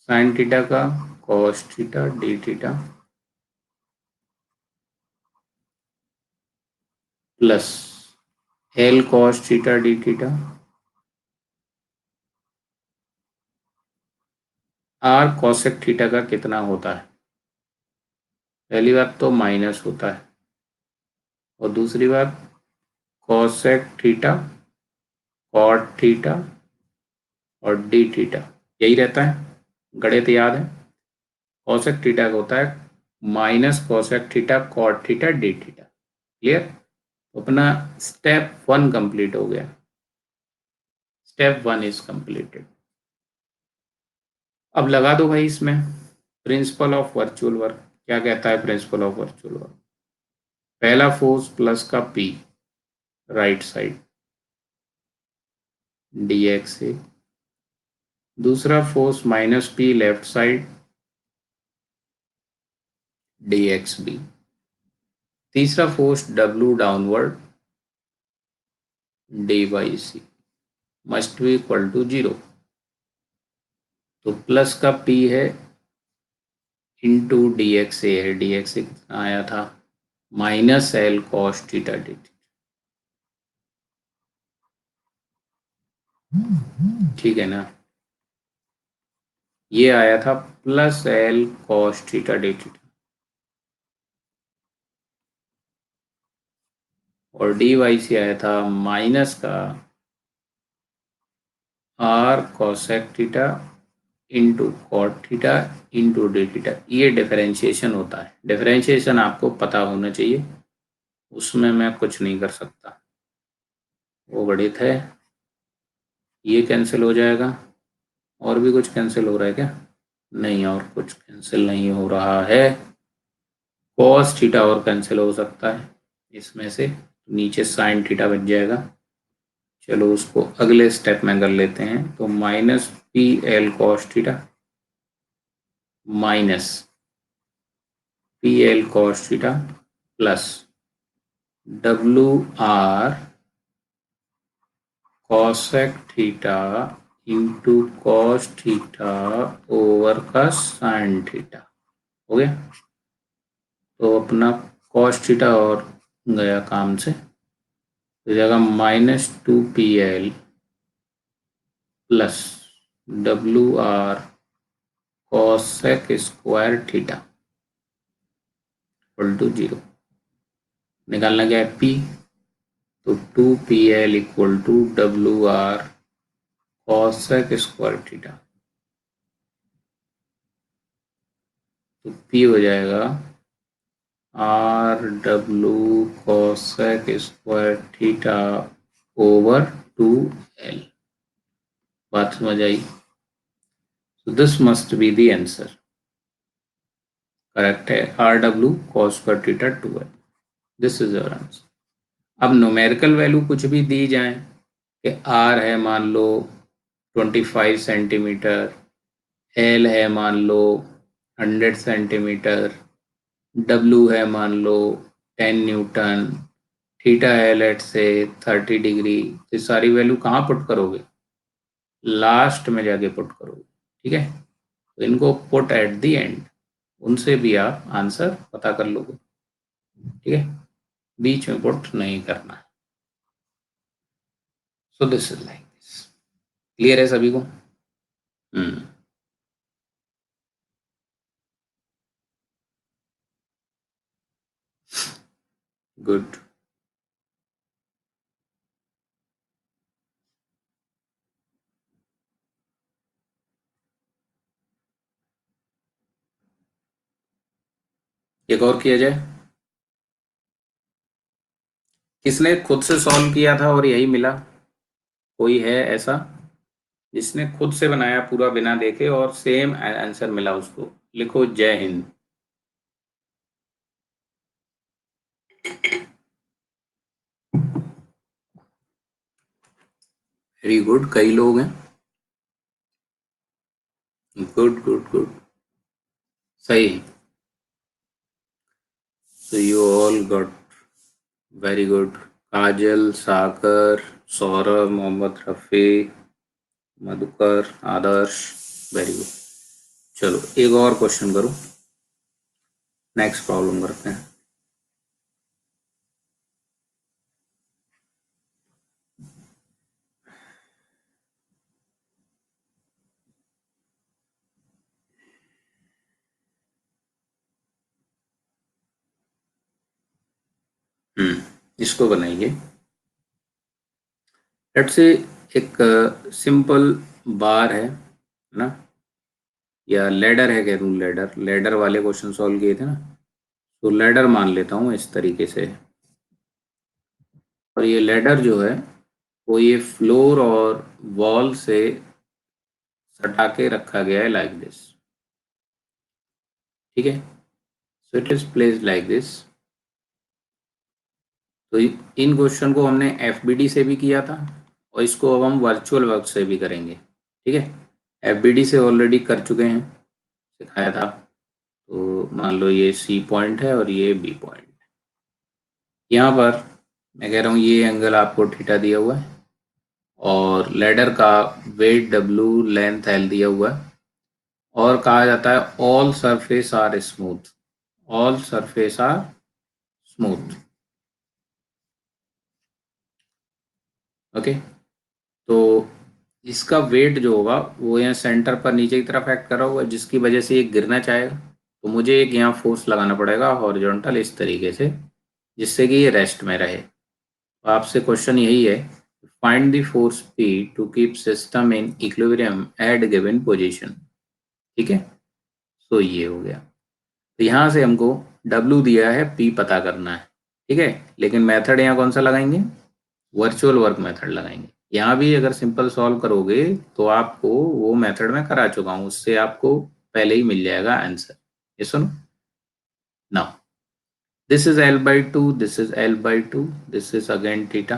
साइन थीटा का cos theta D theta, plus L cos theta D theta, R cosec theta का कितना होता है, पहली बात तो माइनस होता है, और दूसरी बात कॉसेक थीटा, कॉट थीटा, और डी थीटा यही रहता है, गणित याद है। कॉसेक थीटा का होता है minus cosec theta cot theta D theta. Clear. तो अपना स्टेप 1 कंप्लीट हो गया। Step 1 is completed. अब लगा दो भाई इसमें प्रिंसिपल ऑफ वर्चुअल वर्क। क्या कहता है प्रिंसिपल ऑफ वर्चुअल वर्क? पहला फोर्स प्लस का P right side d x A, दूसरा force minus P left side d x B, तीसरा force W downward d by C must be equal to 0। तो plus का P है into D x ए है, D x ए कितना आया था minus L cos theta D theta, ठीक है ना। ये आया था plus L cos theta D theta और डी वाई सी आया था माइनस का R cosec theta into cot theta into D theta. ये डिफरेंशिएशन होता है, डिफरेंशिएशन आपको पता होना चाहिए, उसमें मैं कुछ नहीं कर सकता। वो गणित है, ये कैंसिल हो जाएगा। और भी कुछ कैंसिल हो रहा है क्या? नहीं, और कुछ कैंसिल नहीं हो रहा है। कॉस थीटा और कैंसिल हो सकता है इसमें से, नीचे साइन थीटा बच जाएगा। चलो उसको अगले स्टेप में कर लेते हैं। तो minus P L cos theta minus P L cos theta plus W R cosec theta into cos theta over का साइन थीटा। हो गया। तो अपना कॉस थीटा और गया काम से, तो जगह minus 2 P L plus W R cosec square theta equal to 0। निकालना क्या है पी, तो 2 P L equal to W R cosec square theta. तो पी हो जाएगा R W cosec square theta over 2 L. बात समझ आई? तो this must be the answer. Correct है R W cos square theta 2 L. This is your answer. अब numerical value कुछ भी दी जाए कि आर है मान लो 25 सेंटीमीटर, एल है मान लो 100 सेंटीमीटर, डब्ल्यू है मान लो 10 न्यूटन, थीटा है लेट से 30 डिग्री। ये सारी वैल्यू कहाँ पुट करोगे? लास्ट में जाके पुट करोगे, ठीक है। तो इनको पुट एट द एंड, उनसे भी आप आंसर पता कर लोगे, ठीक है। बीच में पुट नहीं करना है। सो this is like this. Clear है सभी को? गुड। एक और किया जाए। किसने खुद से सॉल्व किया था और यही मिला? कोई है ऐसा जिसने खुद से बनाया पूरा बिना देखे और सेम आंसर मिला उसको? लिखो जय हिंद। वेरी गुड, कई लोग हैं। गुड गुड गुड, सही। So you all got very good. Kajal, Sagar, Saurabh, Mohammad Rafi, Madhukar, Adarsh, very good. चलो एक और क्वेश्चन करो, नेक्स्ट प्रॉब्लम करते हैं। इसको बनाइए। लेट्स से एक सिंपल बार है ना, या लेडर है, कह दूँ लेडर, लेडर वाले क्वेश्चन सॉल्व किए थे ना। तो लेडर मान लेता हूँ इस तरीके से, और ये लेडर जो है को ये फ्लोर और वॉल से सटा के रखा गया है लाइक दिस, ठीक है। So it is placed like this. तो इन क्वेश्चन को हमने एफबीडी से भी किया था और इसको अब हम वर्चुअल वर्क से भी करेंगे, ठीक है। एफबीडी से ऑलरेडी कर चुके हैं, सिखाया था। तो मान लो ये सी पॉइंट है और ये बी पॉइंट। यहाँ पर मैं कह रहा हूँ ये एंगल आपको थीटा दिया हुआ है और लेडर का वेट डब्ल्यू, लेंथ एल दिया हुआ है और कहा जाता है all surface are smooth, all surface are smooth, okay. तो इसका वेट जो होगा वो यहाँ सेंटर पर नीचे की तरफ एक्ट कर रहा होगा, जिसकी वजह से ये गिरना चाहेगा। तो मुझे एक यहाँ फोर्स लगाना पड़ेगा हॉरिजॉन्टल इस तरीके से, जिससे कि ये रेस्ट में रहे। तो आपसे क्वेश्चन यही है, find the force P to keep system in equilibrium at given position, ठीक है। तो ये हो गया। तो यहाँ से हमको W दिया है, P पता करना है, ठीक है। लेकिन मेथड यहाँ कौन सा लगाएंगे, वर्चुअल वर्क मेथड लगाएंगे। यहाँ भी अगर सिंपल सॉल्व करोगे तो आपको वो मेथड में करा चुका हूँ, उससे आपको पहले ही मिल जाएगा आंसर। ये सुनो now, this is L by 2, this is L by 2, this is again theta.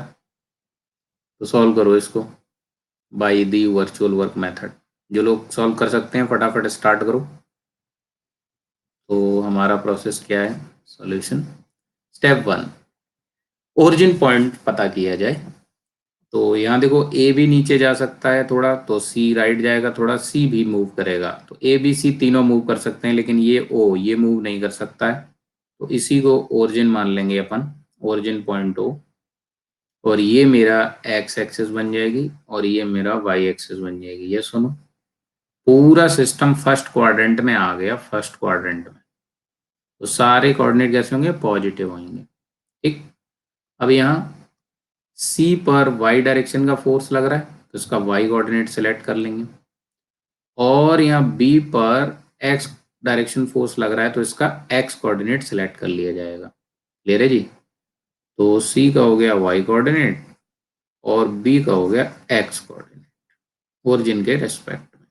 तो सॉल्व करो इसको by the virtual work method. जो लोग सॉल्व कर सकते हैं फटाफट स्टार्ट करो। तो हमारा प्रोसेस क्या है, सॉल्यूशन। स्टेप 1, ओरिजिन पॉइंट पता किया जाए। तो यहाँ देखो ए भी नीचे जा सकता है थोड़ा, तो सी राइट जाएगा थोड़ा, सी भी मूव करेगा। तो ए बी सी तीनों मूव कर सकते हैं, लेकिन ये ओ ये मूव नहीं कर सकता है। तो इसी को ओरिजिन मान लेंगे अपन, ओरिजिन पॉइंट ओ। और ये मेरा एक्स एक्सिस बन जाएगी और ये मेरा वाई एक्सिस बन जाएगी। ये सुनो, पूरा सिस्टम फर्स्ट क्वाड्रेंट में आ गया, फर्स्ट क्वाड्रेंट में। तो सारे कोऑर्डिनेट कैसे होंगे, पॉजिटिव होंगे, ठीक। अब यहाँ सी पर वाई डायरेक्शन का फोर्स लग रहा है, तो इसका वाई कोऑर्डिनेट सेलेक्ट कर लेंगे। और यहाँ बी पर एक्स डायरेक्शन फोर्स लग रहा है, तो इसका एक्स कोऑर्डिनेट सेलेक्ट कर लिया जाएगा। क्लियर है जी। तो सी का हो गया वाई कोऑर्डिनेट और बी का हो गया एक्स कोऑर्डिनेट, ओरिजिन के रेस्पेक्ट में।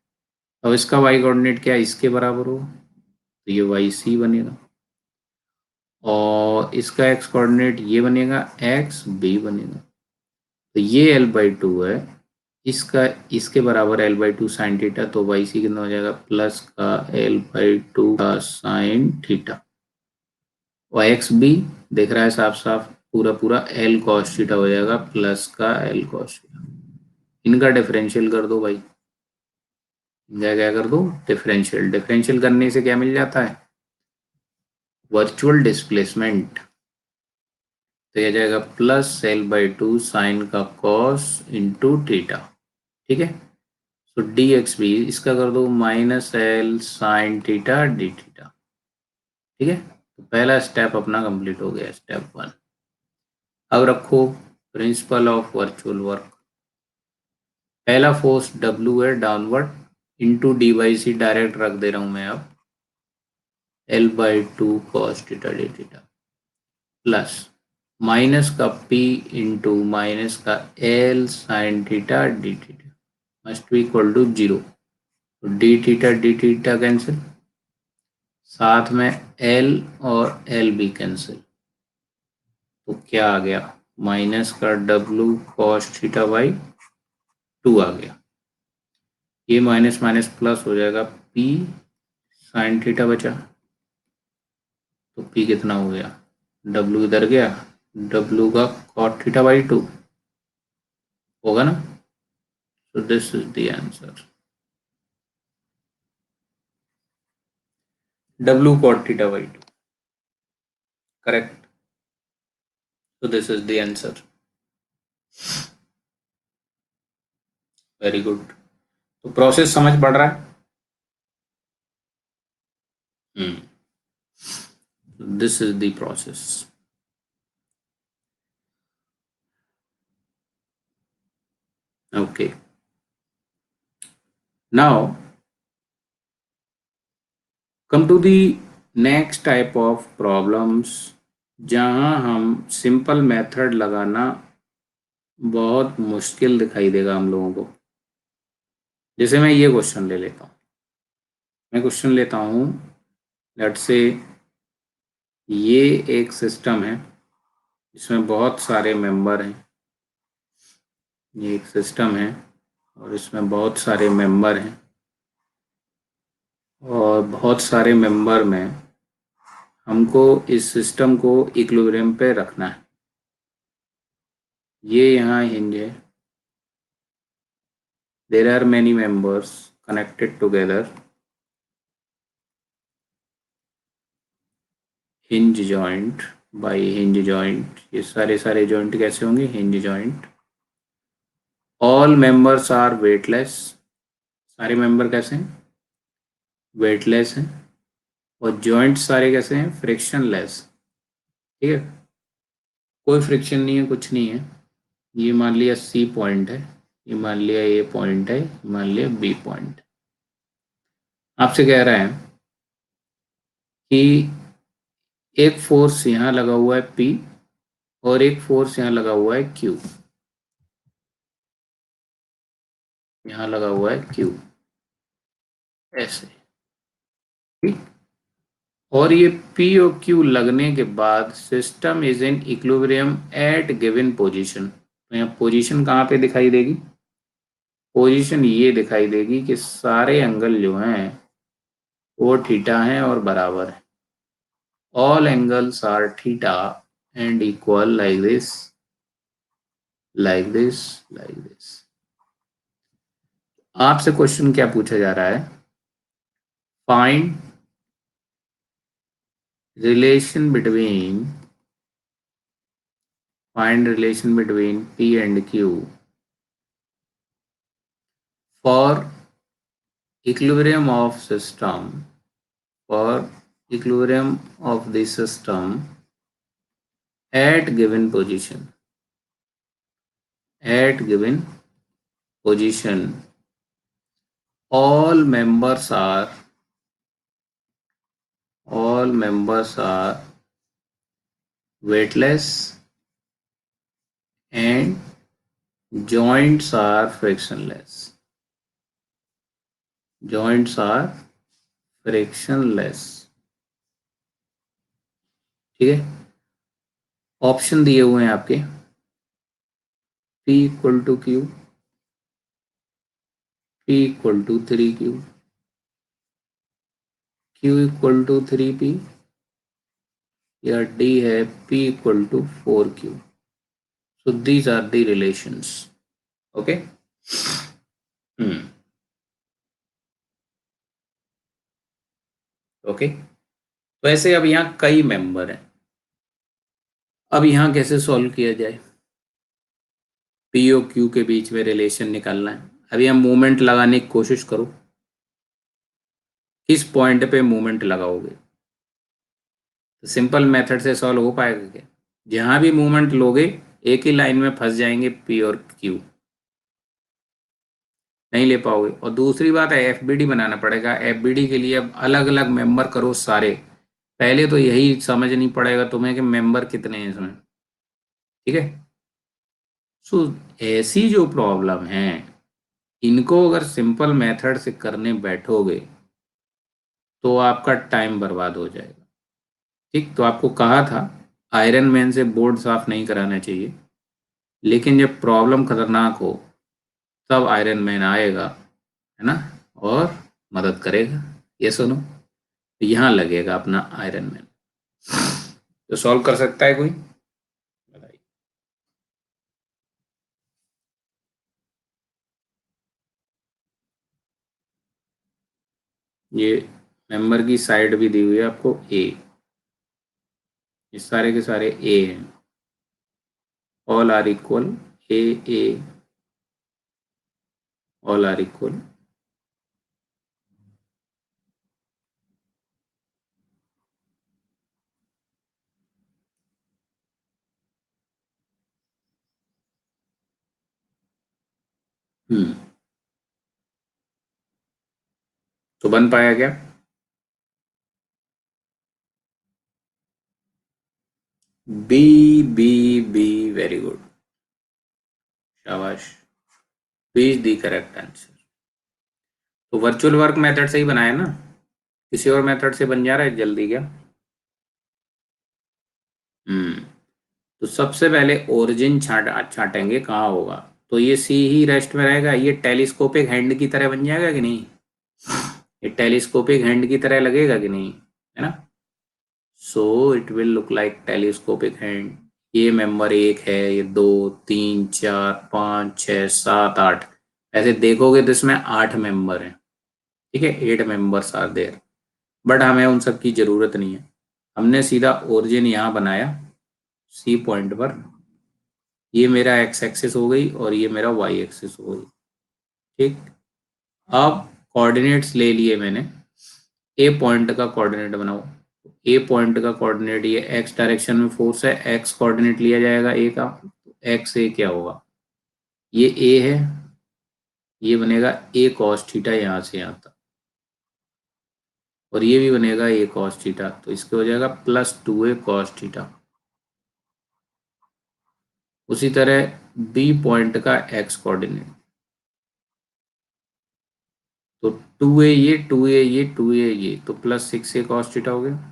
अब इसका वाई कोऑर्डिनेट क्या है, इसके बराबर हो, तो ये वाई सी बनेगा। और इसका एक्स कोऑर्डिनेट ये बनेगा, एक्स बी बनेगा। तो ये एल बाई टू है, इसका इसके बराबर L by two sine theta. तो वाई सी कितना हो जाएगा, प्लस का एल बाई टू का साइन थीटा। और एक्स बी देख रहा है साफ साफ, पूरा पूरा एल कॉस थीटा हो जाएगा, प्लस का एल कॉस थीटा। इनका डिफरेंशियल कर दो भाई, इनका क्या कर दो, डिफरेंशियल। डिफरेंशियल करने से क्या मिल जाता है, वर्चुअल डिस्प्लेसमेंट। तो यह जाएगा plus L by two sine का कॉस इंटू थीटा, ठीक है। तो डी एक्स भी इसका कर दो minus L sine theta D theta, ठीक है। तो पहला स्टेप अपना कंप्लीट हो गया, स्टेप 1। अब रखो प्रिंसिपल ऑफ वर्चुअल वर्क। पहला फोर्स डब्ल्यू है downward, into D by C direct रख दे रहा हूं मैं अब, L by two cos theta D theta, plus minus का पी इंटू माइनस का L sine theta D theta must be equal to 0। तो डी थीटा कैंसिल, साथ में एल और एल भी कैंसिल। तो क्या आ गया, माइनस का डब्ल्यू कॉस थीटा बाई 2 आ गया। ये माइनस माइनस प्लस हो जाएगा, पी साइन थीटा बचा। तो पी कितना हो गया, डब्ल्यू इधर गया, डब्ल्यू का कॉट थीटा बाई 2 होगा ना। तो this is the answer, W cot theta by 2, correct. तो this is the answer, very good. तो प्रोसेस समझ पड़ रहा है। This is the process. Okay. Now come to the next type of problems जहां हम सिंपल मेथड लगाना बहुत मुश्किल दिखाई देगा हम लोगों को। जैसे मैं ये क्वेश्चन ले लेता हूँ, मैं क्वेश्चन लेता हूँ, लेट्स से ये एक सिस्टम है इसमें बहुत सारे मेंबर हैं। ये एक सिस्टम है और इसमें बहुत सारे मेंबर हैं, और बहुत सारे मेंबर में हमको इस सिस्टम को इक्विलिब्रियम पे रखना है। ये यहाँ हिंज है, there are many members connected together, hinge joint by hinge joint. ये सारे सारे जॉइंट कैसे होंगे? Hinge joint. All members are weightless, सारे मेंबर कैसे हैं? वेटलेस हैं। और जॉइंट सारे कैसे हैं? फ्रिक्शनलेस। ठीक है, कोई फ्रिक्शन नहीं है, कुछ नहीं है। ये मान लिया सी पॉइंट है, ये मान लिया ए पॉइंट है, ये मान लिया बी पॉइंट। आपसे कह रहा है कि एक फोर्स यहाँ लगा हुआ है पी, और एक फोर्स यहाँ लगा हुआ है क्यू, यहाँ लगा हुआ है क्यू, ऐसे। ठीक? और ये पी और क्यू लगने के बाद system is in equilibrium at given position. तो यहाँ पोजीशन कहाँ पे दिखाई देगी? पोजीशन ये दिखाई देगी कि सारे एंगल जो हैं वो थीटा हैं और बराबर है। All angles are theta and equal, like this, like this, like this. आपसे क्वेश्चन क्या पूछा जा रहा है? Find relation between, find relation between P and Q for equilibrium of system, for equilibrium of the system at given position, at given position. All members are, all members are weightless and joints are frictionless, joints are frictionless। ठीक है, option दिए हुए हैं आपके, P equal to Q, P equal to 3Q, Q equal to 3P, या D है P equal to 4Q। So these are the relations. Okay. Hmm. Okay, तो ऐसे अब यहाँ कई मेंबर हैं। अब यहाँ कैसे सॉल्व किया जाए? P और Q के बीच में रिलेशन निकालना है। अभी हम मूवमेंट लगाने की कोशिश करो, किस पॉइंट पे मूवमेंट लगाओगे? तो सिंपल मेथड से सॉल्व हो पाएगा क्या? जहां भी मूवमेंट लोगे एक ही लाइन में फंस जाएंगे P और Q, नहीं ले पाओगे। और दूसरी बात है, एफबीडी बनाना पड़ेगा। एफबीडी के लिए अब अलग अलग मेंबर करो सारे, पहले तो यही समझ नहीं पड़ेगा तुम्हें कि मेंबर कितने हैं इसमें। ठीक है, सो ऐसी जो प्रॉब्लम है इनको अगर सिंपल मेथड से करने बैठोगे तो आपका टाइम बर्बाद हो जाएगा। ठीक, तो आपको कहा था आयरन मैन से बोर्ड साफ नहीं कराना चाहिए, लेकिन जब प्रॉब्लम खतरनाक हो तब आयरन मैन आएगा, है ना, और मदद करेगा। ये सुनो, यहाँ लगेगा अपना आयरन मैन। तो सॉल्व कर सकता है कोई? बताइए। ये मेंबर की साइड भी दी हुई है आपको ए, ये सारे के सारे ए हैं, all are equal, A A, all are equal. हम्म, तो बन पाया क्या? B B B, very good. शाबाश, B is the correct answer. तो वर्चुअल वर्क मेथड से ही बनाया ना, किसी और मेथड से बन जा रहा है जल्दी क्या? हम्म। तो सबसे पहले ओरिजिन छाटेंगे कहाँ होगा। तो ये सी ही रेस्ट में रहेगा, ये टेलीस्कोपिक हैंड की तरह बन जाएगा कि नहीं? ये टेलीस्कोपिक हैंड की तरह लगेगा कि नहीं, है ना? So it will look like telescopic hand. ये मेंबर एक है, ये दो, तीन, चार, पाँच, छः, सात, आठ। ऐसे देखोगे तो इसमें 8 मेंबर हैं। ठीक है, 8 मेंबर्स आर देयर। बट हमें उन सब की जरूरत नहीं है। हमने सीधा ओरिजिन यहाँ बनाया सी पॉइंट पर। ये मेरा एक्स एक्सिस हो गई और ये मेरा वाई एक्सिस हो गई। ठीक। अब कोऑर्डिनेट्स ले लिए मैंने। ए पॉइंट का कोऑर्डिनेट बनाओ। ए पॉइंट का कोऑर्डिनेट, ये एक्स डायरेक्शन में फोर्स है, एक्स कोऑर्डिनेट लिया जाएगा ए का। एक्स ए क्या होगा? ये ए है, ये बनेगा ए कॉस थीटा यहाँ से यहाँ तक। और ये भी बनेगा ए कॉस थीटा, तो इसके हो जाएगा +2a कॉस थीटा। उसी तरह बी पॉइंट का एक्स कोऑर्डिनेट, तो 2a ये, 2a ये, 2a ये, तो +6a कॉस थीटा हो गया।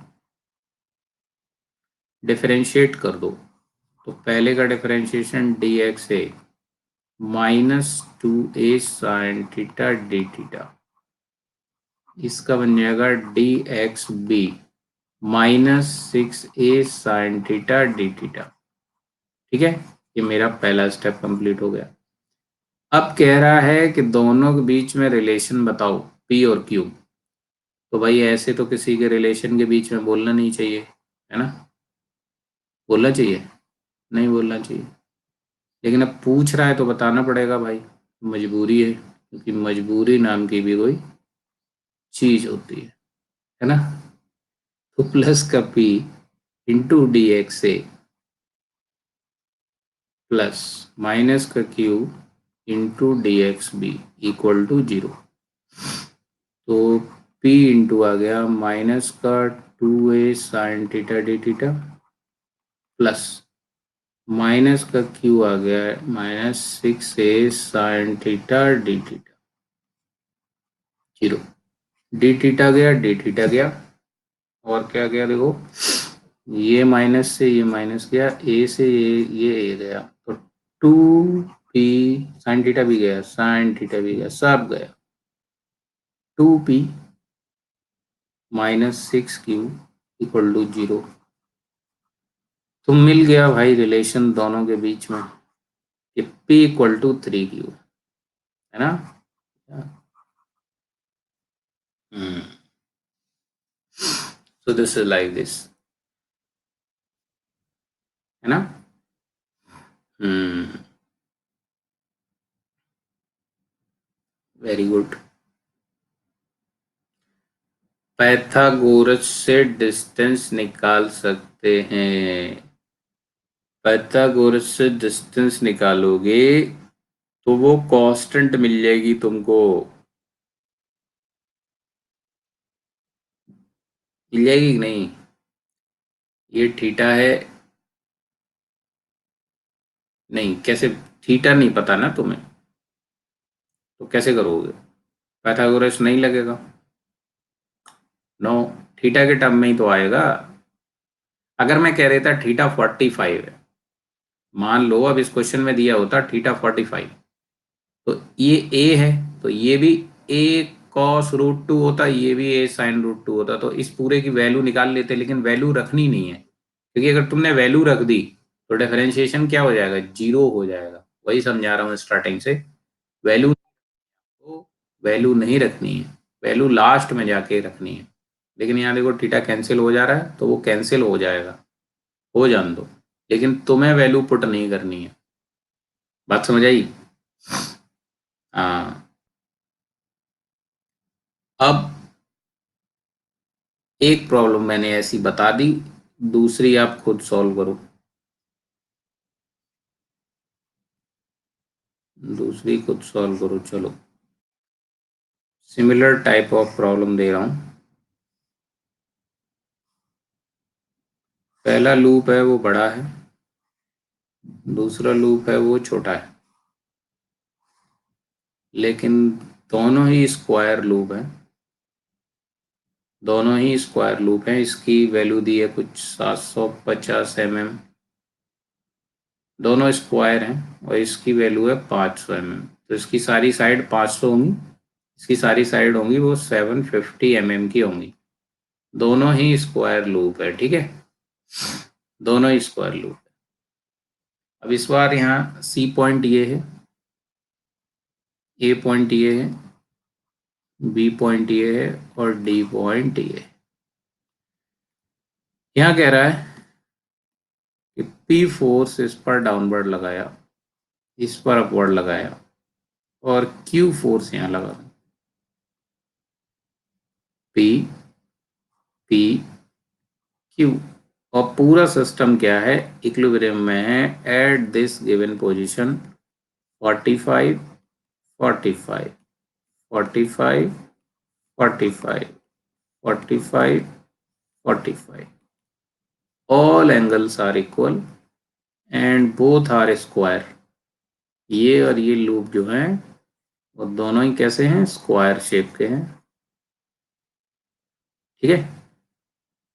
डिफरेंशिएट कर दो। तो पहले का differentiation D x A -2a sine theta D theta, इसका बन जाएगा D x B -6a sine theta D theta. ठीक है, ये मेरा पहला स्टेप कंप्लीट हो गया। अब कह रहा है कि दोनों के बीच में रिलेशन बताओ, पी और क्यू। तो भाई ऐसे तो किसी के रिलेशन के बीच में बोलना नहीं चाहिए, है ना? बोलना चाहिए? नहीं बोलना चाहिए। लेकिन अब पूछ रहा है तो बताना पड़ेगा भाई, मजबूरी है, क्योंकि मजबूरी नाम की भी कोई चीज होती है ना? तो प्लस का P into D x A plus minus का Q into D x B equal to 0। तो P इंटू आ गया माइनस का 2a sine theta D theta plus minus का Q आ गया -6a sine theta D theta 0। D theta गया, D theta गया, और क्या गया देखो, ये माइनस से ये माइनस गया, ए से ये ए गया, तो 2p साइन थीटा भी गया, साइन थीटा भी गया, सब गया। 2p -6q equal to 0। तो मिल गया भाई रिलेशन दोनों के बीच में, कि p इक्वल टू 3q, है ना? हम्म। So this is like this, है ना? हम्म। Very good. पाइथागोरस से डिस्टेंस निकाल सकते हैं। पाइथागोरस से डिस्टेंस निकालोगे तो वो कांस्टेंट मिल जाएगी तुमको। मिल जाएगी कि नहीं? ये थीटा है। नहीं, कैसे? थीटा नहीं पता ना तुम्हें, तो कैसे करोगे? पाइथागोरस नहीं लगेगा। नो, थीटा के टर्म में ही तो आएगा। अगर मैं कह रहा था थीटा 45 है, मान लो अब इस क्वेश्चन में दिया होता थीटा 45, तो ये ए है, तो ये भी ए cos√2 होता, ये भी ए sin√2 होता, तो इस पूरे की वैल्यू निकाल लेते, लेकिन वैल्यू रखनी नहीं है, क्योंकि अगर तुमने वैल्यू रख दी तो डिफरेंशिएशन क्या हो जाएगा? 0 हो जाएगा। वही समझा रहा हूँ स्टार्टिंग से। वैल्यू तो वैल्यू नहीं रखनी है, वैल्यू लास्ट में जाके रखनी है। लेकिन यहाँ देखो थीटा कैंसिल हो जा रहा है, तो वो कैंसिल हो जाएगा, हो जान दो, लेकिन तुम्हें वैल्यू पुट नहीं करनी है। बात समझ आई? हाँ। अब एक प्रॉब्लम मैंने ऐसी बता दी, दूसरी आप खुद सॉल्व करो। दूसरी खुद सॉल्व करो, चलो। सिमिलर टाइप ऑफ प्रॉब्लम दे रहा हूँ। पहला लूप है वो बड़ा है, दूसरा लूप है वो छोटा है। लेकिन दोनों ही स्क्वायर लूप हैं, दोनों ही स्क्वायर लूप हैं। इसकी वैल्यू दी है कुछ 750 mm, दोनों स्क्वायर हैं और इसकी वैल्यू है 500 mm। तो इसकी सारी साइड 500 होंगी, इसकी सारी साइड होंगी वो 750 mm की होंगी। दोनों ही स्क्वायर लूप है, ठीक है, दोनों ही स्क्वायर लूप है। अब इस बार यहाँ सी पॉइंट ये है, ए पॉइंट ये है, बी पॉइंट ये है और डी पॉइंट ये है। यहाँ कह रहा है कि पी फोर्स इस पर डाउनवर्ड लगाया, इस पर अपवर्ड लगाया और क्यू फोर्स यहाँ लगा। पी पी क्यू और पूरा सिस्टम क्या है, इक्विलिब्रियम में है eight this given position 45 45 45 45 45 45, all angles are equal and both are square। ये और ये लूप जो हैं वो दोनों ही कैसे हैं, स्क्वायर शेप के हैं, ठीक है।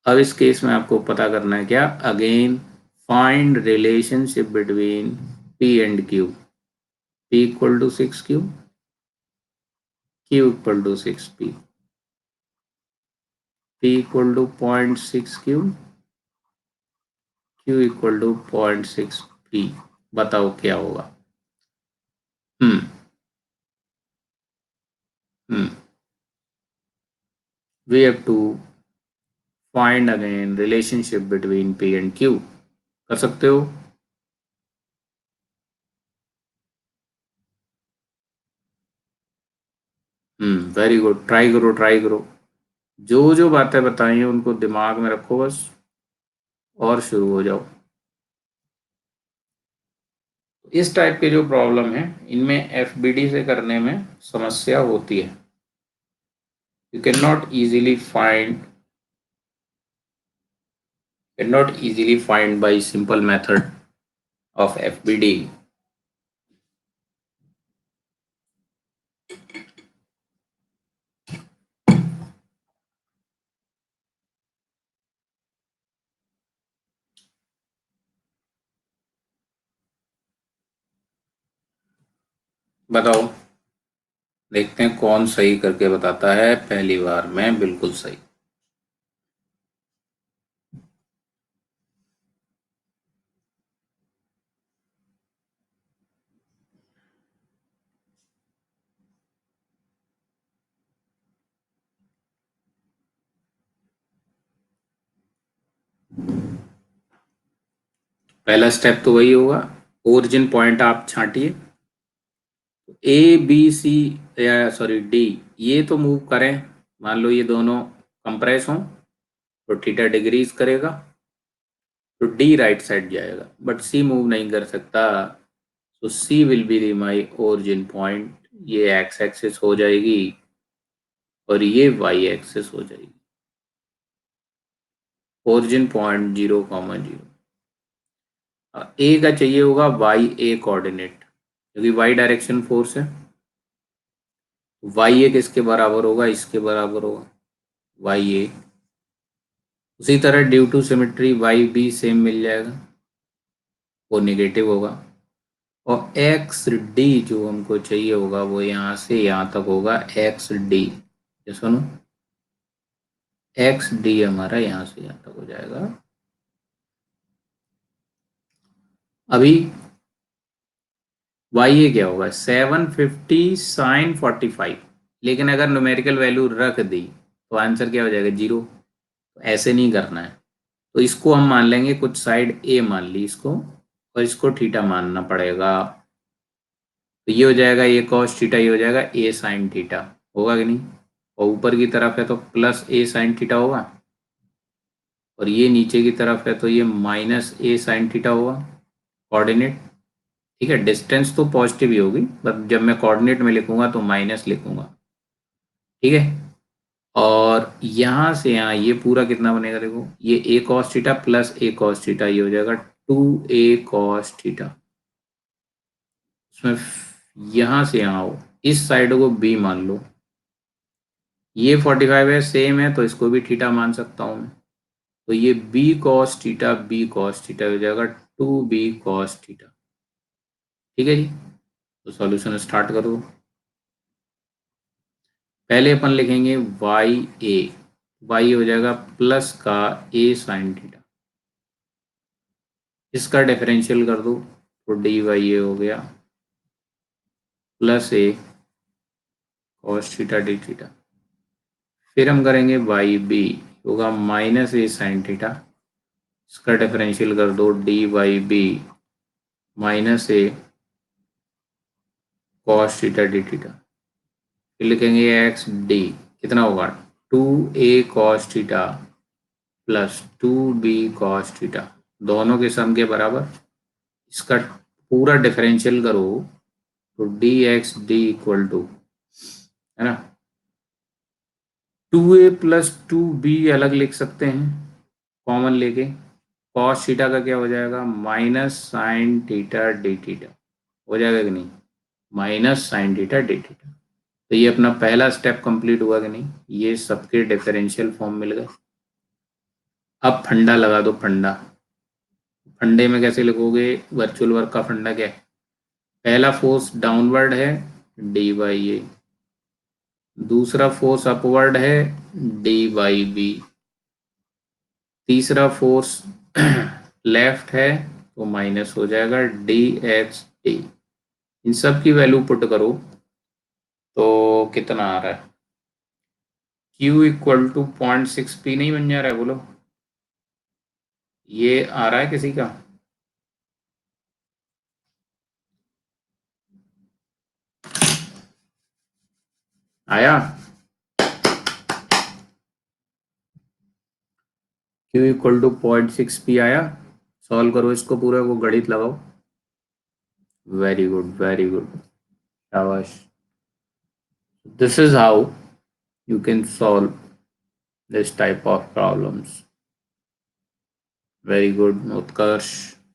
अब इस केस में आपको पता करना है क्या, again find relationship between P and Q. P equal to 6Q, Q equal to 6P, P equal to 0.6Q, Q equal to 0.6P। बताओ क्या होगा। हम्म हम्म we have to find again relationship between P and Q। कर सकते हो। Very good, try करो try करो। जो जो बातें बताई हैं उनको दिमाग में रखो बस और शुरू हो जाओ। इस टाइप के जो प्रॉब्लम है इनमें एफबीडी से करने में समस्या होती है। You can not easily find by simple method of FBD. बताओ, देखते हैं कौन सही करके बताता है पहली बार में बिल्कुल सही। पहला स्टेप तो वही होगा, ओरिजिन पॉइंट आप छांटिए। ए बी सी या सॉरी डी, ये तो मूव करें, मान लो ये दोनों कंप्रेस हों तो थीटा डिग्रीज करेगा तो डी राइट साइड जाएगा, बट सी मूव नहीं कर सकता। तो C will be the my origin point. ये एक्स एक्सिस हो जाएगी और ये वाई एक्सिस हो जाएगी। Origin point 0,0। ए का चाहिए होगा वाई ए कोऑर्डिनेट, क्योंकि वाई डायरेक्शन फोर्स है। वाई ए किसके बराबर होगा, इसके बराबर होगा, वाई ए। उसी तरह due to symmetry y B same मिल जाएगा, वो नेगेटिव होगा। और एक्स डी जो हमको चाहिए होगा वो यहाँ से यहाँ तक होगा एक्स डी। ये सुनो, एक्स डी हमारा यहाँ से यहाँ तक हो जाएगा। अभी वाई ए क्या होगा, 750 sin 45। लेकिन अगर न्यूमेरिकल वैल्यू रख दी तो आंसर क्या हो जाएगा, 0। तो ऐसे नहीं करना है, तो इसको हम मान लेंगे, कुछ साइड ए मान ली इसको और इसको थीटा मानना पड़ेगा। तो ये हो जाएगा ए कॉस थीटा, ये हो जाएगा ए साइन थीटा, होगा कि नहीं। और ऊपर की तरफ है तो प्लस ए साइन थीटा होगा और ये नीचे की तरफ है तो ये माइनस ए साइन थीटा होगा कोऑर्डिनेट, ठीक है। डिस्टेंस तो पॉजिटिव ही होगी बट जब मैं कोऑर्डिनेट में लिखूंगा तो माइनस लिखूंगा, ठीक है। और यहाँ से यहाँ ये पूरा कितना बनेगा, देखो ये ए कॉस थीटा प्लस ए कॉस थीटा, ये हो जाएगा 2a cos थीटा। उसमें यहाँ से यहाँ आओ, इस साइड को b मान लो, ये 45 है, सेम है, तो इसको भी थीटा मान सकता हूँ मैं। तो ये b cos थीटा हो जाएगा 2b cos थीटा। ठीक है जी, तो सॉल्यूशन स्टार्ट करो। पहले अपन लिखेंगे y हो जाएगा प्लस का a sin थीटा, इसका डिफरेंशियल कर दो तो dy हो गया plus a cos theta D theta. फिर हम करेंगे वाई बी होगा माइनस ए साइन थीटा, इसका डिफरेंशियल कर दो डी वाई बी माइनस ए कॉस थीटा डी थीटा। फिर लिखेंगे एक्स डी, कितना होगा 2a cos theta plus 2b cos theta, दोनों के सम के बराबर। इसका पूरा डिफरेंशियल करो तो D X D equal to, है ना, 2a प्लस 2b अलग लिख सकते हैं कॉमन लेके। कॉस थीटा का क्या हो जाएगा minus sign theta D theta, हो जाएगा कि नहीं, minus sign theta D theta. तो ये अपना पहला स्टेप कंप्लीट हुआ कि नहीं, ये सबके डिफरेंशियल फॉर्म मिल गए। अब फंडा लगा दो, फंडा। फंडे में कैसे लिखोगे, वर्चुअल वर्क का फंडा क्या है, पहला फोर्स डाउनवर्ड है डी बाई ए, दूसरा फोर्स अपवर्ड है डी बाई बी, तीसरा फोर्स लेफ्ट है तो माइनस हो जाएगा डी एक्स डी। इन सब की वैल्यू पुट करो तो कितना आ रहा है, Q इक्वल टू 0.6p नहीं बन जा रहा है, बोलो ये आ रहा है किसी का। आया Q इक्वल टू 0.6p आया। सॉल्व करो इसको पूरा को, गणित लगाओ। वेरी गुड वेरी गुड, शाबाश। This is how you can solve this type of problems. Very good, उत्कर्ष,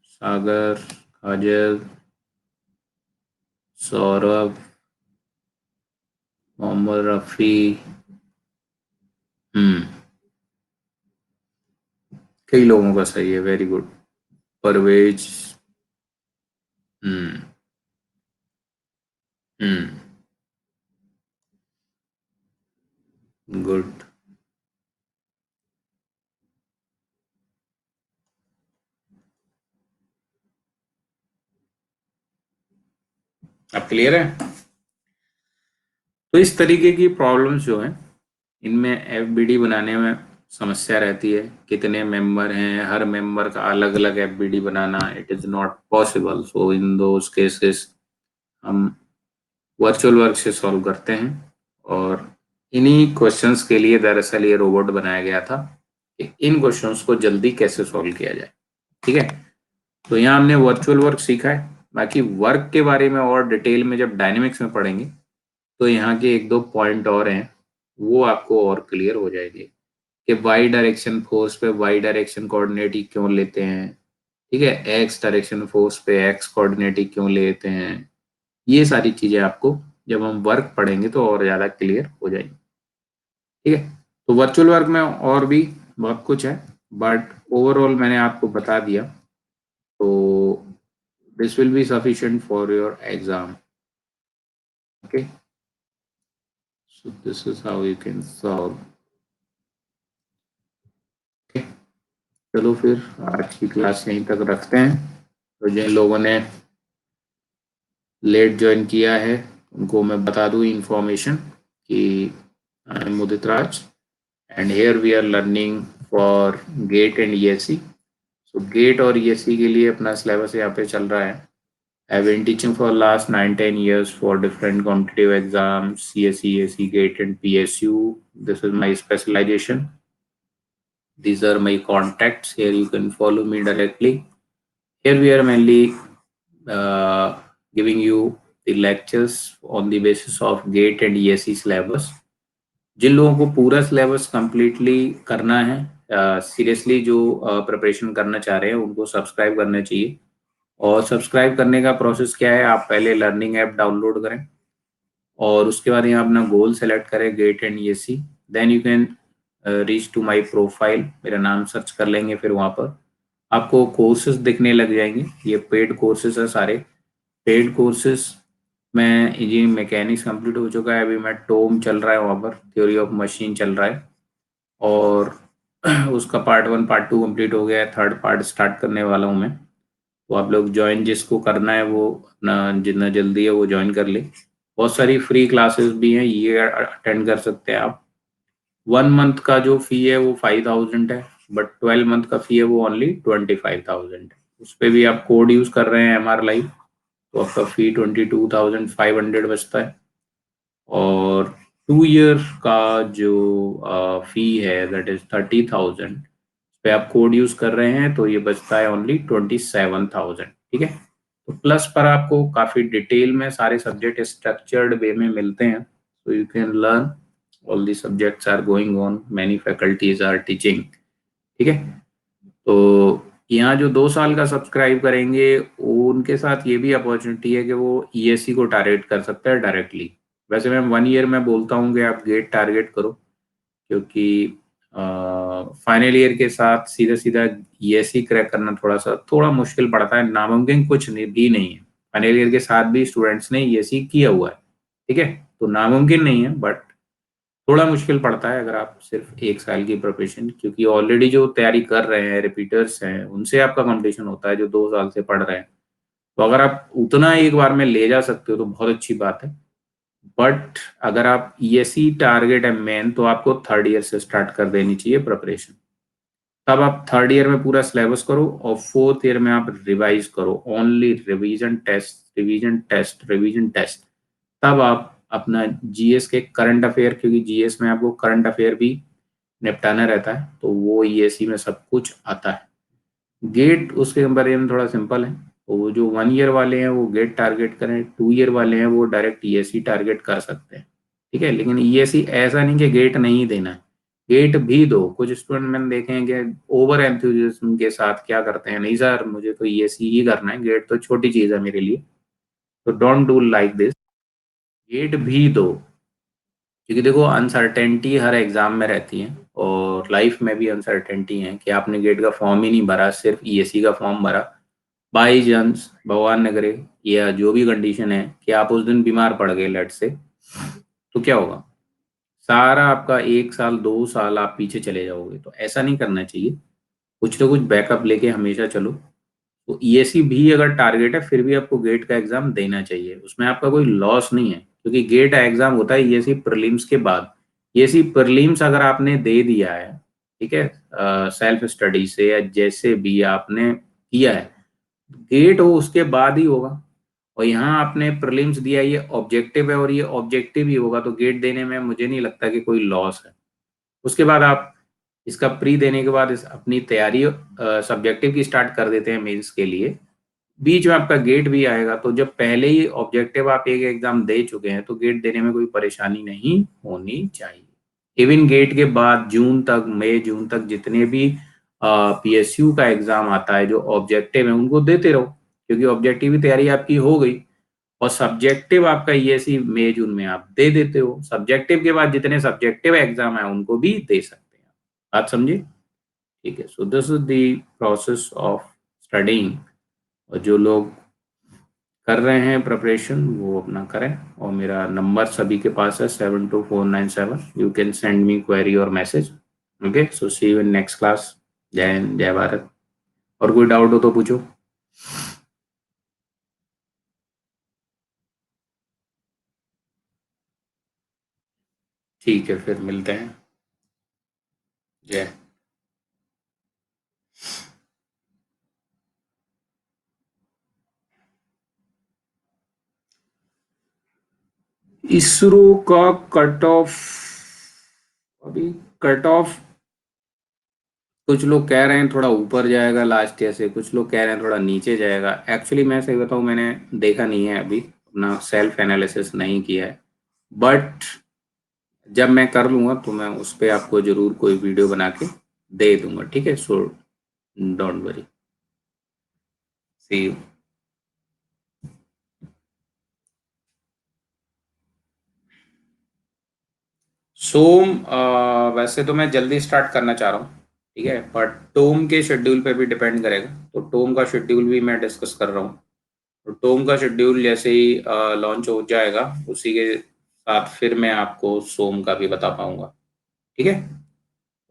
सागर, काजल, सौरभ, मोहम्मद रफ़ी, कई लोगों का सही है, वेरी गुड। परवेज, हम्म गुड। अब क्लियर है। तो इस तरीके की प्रॉब्लम्स जो हैं, इनमें एफबीडी बनाने में समस्या रहती है, कितने मेंबर हैं, हर मेंबर का अलग अलग FBD banana, it is not possible. So in those cases हम वर्चुअल वर्क से सॉल्व करते हैं। और इन्हीं क्वेश्चंस के लिए दरअसल ये रोबोट बनाया गया था कि इन क्वेश्चंस को जल्दी कैसे सॉल्व किया जाए। ठीक है, तो यहाँ हमने वर्चुअल वर्क सीखा है। बाकी वर्क के बारे में और डिटेल में जब डायनेमिक्स में पढ़ेंगे तो यहाँ के एक दो पॉइंट और हैं, वो आपको और क्लियर हो जाएंगे कि वाई डायरेक्शन फोर्स पे वाई डायरेक्शन कोऑर्डिनेट ही क्यों लेते हैं, ठीक है, एक्स डायरेक्शन फोर्स पे एक्स कोऑर्डिनेट ही क्यों लेते हैं। ये सारी चीजें आपको जब हम वर्क पढ़ेंगे तो और ज़्यादा क्लियर हो जाएंगी। ठीक है, तो वर्चुअल वर्क में और भी बहुत कुछ है, बट ओवरऑल मैंने आपको बता दिया, तो this will be sufficient for your exam. Okay, so this is how you can solve. चलो फिर आज की क्लास यहीं तक रखते हैं। तो जिन लोगों ने लेट ज्वाइन किया है उनको मैं बता दूं इंफॉर्मेशन कि I am Udit Raj and here we are learning for GATE and ESC. So GATE और ईएससी के लिए अपना सिलेबस यहाँ पे चल रहा है। I've been teaching for last 9-10 years for different competitive exams, CSE, AC, GATE and PSU. This is my specialization. These are my contacts. Here you can follow me directly. Here we are mainly giving you the lectures on the basis of GATE and ESE syllabus. जिन लोगों को पूरा syllabus completely करना है, seriously जो preparation करना चाह रहे हैं, उनको सब्सक्राइब करना चाहिए। और सब्सक्राइब करने का प्रोसेस क्या है, आप पहले लर्निंग ऐप डाउनलोड करें, और उसके बाद यहाँ अपना गोल सेलेक्ट करें, GATE and ESC. Then you can reach to my profile, मेरा नाम सर्च कर लेंगे, फिर वहाँ पर आपको कोर्सेज दिखने लग जाएंगे। ये पेड कोर्सेज है सारे। पेड कोर्सेज में इंजीनियरिंग मैकेनिक्स कंप्लीट हो चुका है, अभी मैं टोम चल रहा है, वहाँ पर थ्योरी ऑफ मशीन चल रहा है, और उसका पार्ट 1 पार्ट 2 कंप्लीट हो गया है, थर्ड पार्ट स्टार्ट करने वाला हूँ मैं। तो आप लोग ज्वाइन, जिसको करना है वो अपना जितना जल्दी है वो ज्वाइन कर ले। बहुत सारी फ्री क्लासेस भी हैं, ये अटेंड कर सकते हैं आप। 1 मंथ का जो फी है वो 5,000 है, बट 12 मंथ का फी है वो ओनली 25,000 है। उस पर भी आप कोड यूज़ कर रहे हैं MR लाइव, तो आपका फी 22,500 बचता है। और 2 ईयर का जो फी है दैट इज 30,000, पे आप कोड यूज कर रहे हैं तो ये बचता है ओनली 27,000। ठीक है, तो प्लस पर आपको काफी डिटेल में सारे सब्जेक्ट स्ट्रक्चर्ड वे में मिलते हैं, so you can learn all the subjects are going on, many faculties are teaching। ठीक है, तो यहाँ जो 2 साल का सब्सक्राइब करेंगे उनके साथ ये भी अपॉर्चुनिटी है कि वो ईएससी को टारगेट कर सकते हैं डायरेक्टली। वैसे मैं 1 ईयर में बोलता हूँ कि आप गेट टारगेट करो, क्योंकि फाइनल ईयर के साथ सीधा सीधा ईएससी क्रैक करना थोड़ा मुश्किल पड़ता है, नामुमकिन कुछ नहीं, भी नहीं है। फाइनल ईयर के साथ भी स्टूडेंट्स ने ईएससी किया हुआ है। ठीक है, तो नामुमकिन नहीं है, बट थोड़ा मुश्किल पड़ता है अगर आप सिर्फ 1 साल की प्रिपरेशन, क्योंकि ऑलरेडी जो तैयारी कर रहे हैं रिपीटर्स हैं उनसे आपका कंपटीशन होता है जो 2 साल से पढ़ रहे हैं। तो अगर आप उतना एक बार में ले जा सकते हो तो बहुत अच्छी बात है। बट अगर आप ईएससी टारगेट है मेन, तो आपको 3rd ईयर से स्टार्ट कर देनी चाहिए प्रिपरेशन। तब आप 3rd ईयर में पूरा सिलेबस करो और 4th ईयर में आप रिवाइज करो, only revision test revision test revision test. तब आप अपना जीएस के करंट अफेयर, क्योंकि जीएस में आपको करंट अफेयर भी निपटाना रहता है, तो वो ईएससी में सब कुछ आता है। गेट उसके कंपेरिजन थोड़ा सिंपल है, तो वो जो 1 ईयर वाले हैं वो गेट टारगेट करें, 2 ईयर वाले हैं वो डायरेक्ट ईएससी टारगेट कर सकते हैं। ठीक है, लेकिन ईएससी ऐसा नहीं कि गेट नहीं देना है, गेट भी दो। कुछ स्टूडेंट मैंने देखे हैं कि ओवर एंथुजियाज्म के साथ क्या करते हैं, नहीं सर मुझे तो ईएससी ही करना है, गेट तो छोटी चीज़ है मेरे लिए। तो don't do like this, GATE भी दो। क्योंकि देखो अनसर्टेनिटी हर एग्जाम में रहती है, और लाइफ में भी अनसर्टेनिटी है कि आपने गेट का फॉर्म ही नहीं भरा, सिर्फ ईएससी का फॉर्म भरा, बाई चांस भगवान न करे या जो भी कंडीशन है कि आप उस दिन बीमार पड़ गए लेट से, तो क्या होगा? सारा आपका 1 साल 2 साल आप पीछे चले जाओगे। तो ऐसा नहीं करना चाहिए, कुछ ना कुछ बैकअप लेके हमेशा चलो। तो ईएससी भी अगर टारगेट है फिर भी आपको गेट का एग्जाम देना चाहिए, उसमें आपका कोई लॉस नहीं है, क्योंकि गेट एग्जाम होता है ईएससी प्रीलिम्स के बाद। ईएससी प्रीलिम्स अगर आपने दे दिया है, ठीक है, सेल्फ स्टडी से या जैसे भी आपने किया है, गेट हो उसके बाद ही होगा। और यहाँ आपने प्रीलिम्स दिया, ये ऑब्जेक्टिव है और ये ऑब्जेक्टिव ही होगा, तो गेट देने में मुझे नहीं लगता कि कोई लॉस है। उसके बाद आप इसका प्री देने के बाद अपनी तैयारी सब्जेक्टिव की स्टार्ट कर देते हैं मेंस के लिए, बीच में आपका गेट भी आएगा, तो जब पहले ही ऑब्जेक्टिव आप एक एग्जाम दे चुके हैं तो गेट देने में कोई परेशानी नहीं होनी चाहिए। इवन गेट के बाद जून तक, मई जून तक जितने भी पीएसयू का एग्जाम आता है जो ऑब्जेक्टिव है उनको देते रहो, क्योंकि ऑब्जेक्टिव की तैयारी आपकी हो गई। और सब्जेक्टिव आपका ईएससी मई जून में आप दे देते हो, सब्जेक्टिव के बाद जितने सब्जेक्टिव एग्जाम है उनको भी दे सकते हैं। बात समझे? ठीक है, सो this is the process of studying. और जो लोग कर रहे हैं प्रिपरेशन वो अपना करें, और मेरा नंबर सभी के पास है 72497, you can send me query और message. Okay, so see you in next class. जय हिंद, जय भारत। और कोई डाउट हो तो पूछो। ठीक है, फिर मिलते हैं। जय। इसरो का कट ऑफ, अभी कट ऑफ कुछ लोग कह रहे हैं थोड़ा ऊपर जाएगा लास्ट ईयर से, कुछ लोग कह रहे हैं थोड़ा नीचे जाएगा। एक्चुअली मैं सही बताऊं, मैंने देखा नहीं है, अभी अपना सेल्फ एनालिसिस नहीं किया है, बट जब मैं कर लूंगा तो मैं उस पर आपको जरूर कोई वीडियो बना के दे दूंगा। ठीक है, so don't worry. See you. सोम वैसे तो मैं जल्दी स्टार्ट करना चाह रहा हूँ, ठीक है, बट टोम के शेड्यूल पे भी डिपेंड करेगा। तो टोम का शेड्यूल भी मैं डिस्कस कर रहा हूँ। तो टोम का शेड्यूल जैसे ही लॉन्च हो जाएगा, उसी के साथ फिर मैं आपको सोम का भी बता पाऊंगा, ठीक है।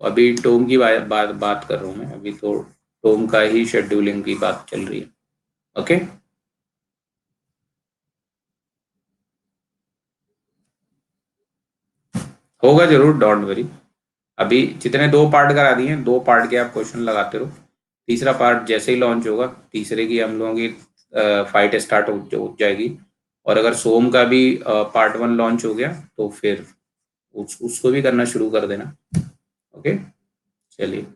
अभी टोम की बात कर रहा हूँ मैं, अभी तो टोम का ही शेड्यूलिंग की बात चल रही है। ओके। होगा जरूर, डोंट वरी। अभी जितने दो पार्ट करा दिए हैं, दो पार्ट के आप क्वेश्चन लगाते रहो। तीसरा पार्ट जैसे ही लॉन्च होगा, तीसरे की हम लोगों की फाइट स्टार्ट हो जाएगी। और अगर सोम का भी पार्ट वन लॉन्च हो गया तो फिर उसको भी करना शुरू कर देना। ओके, चलिए।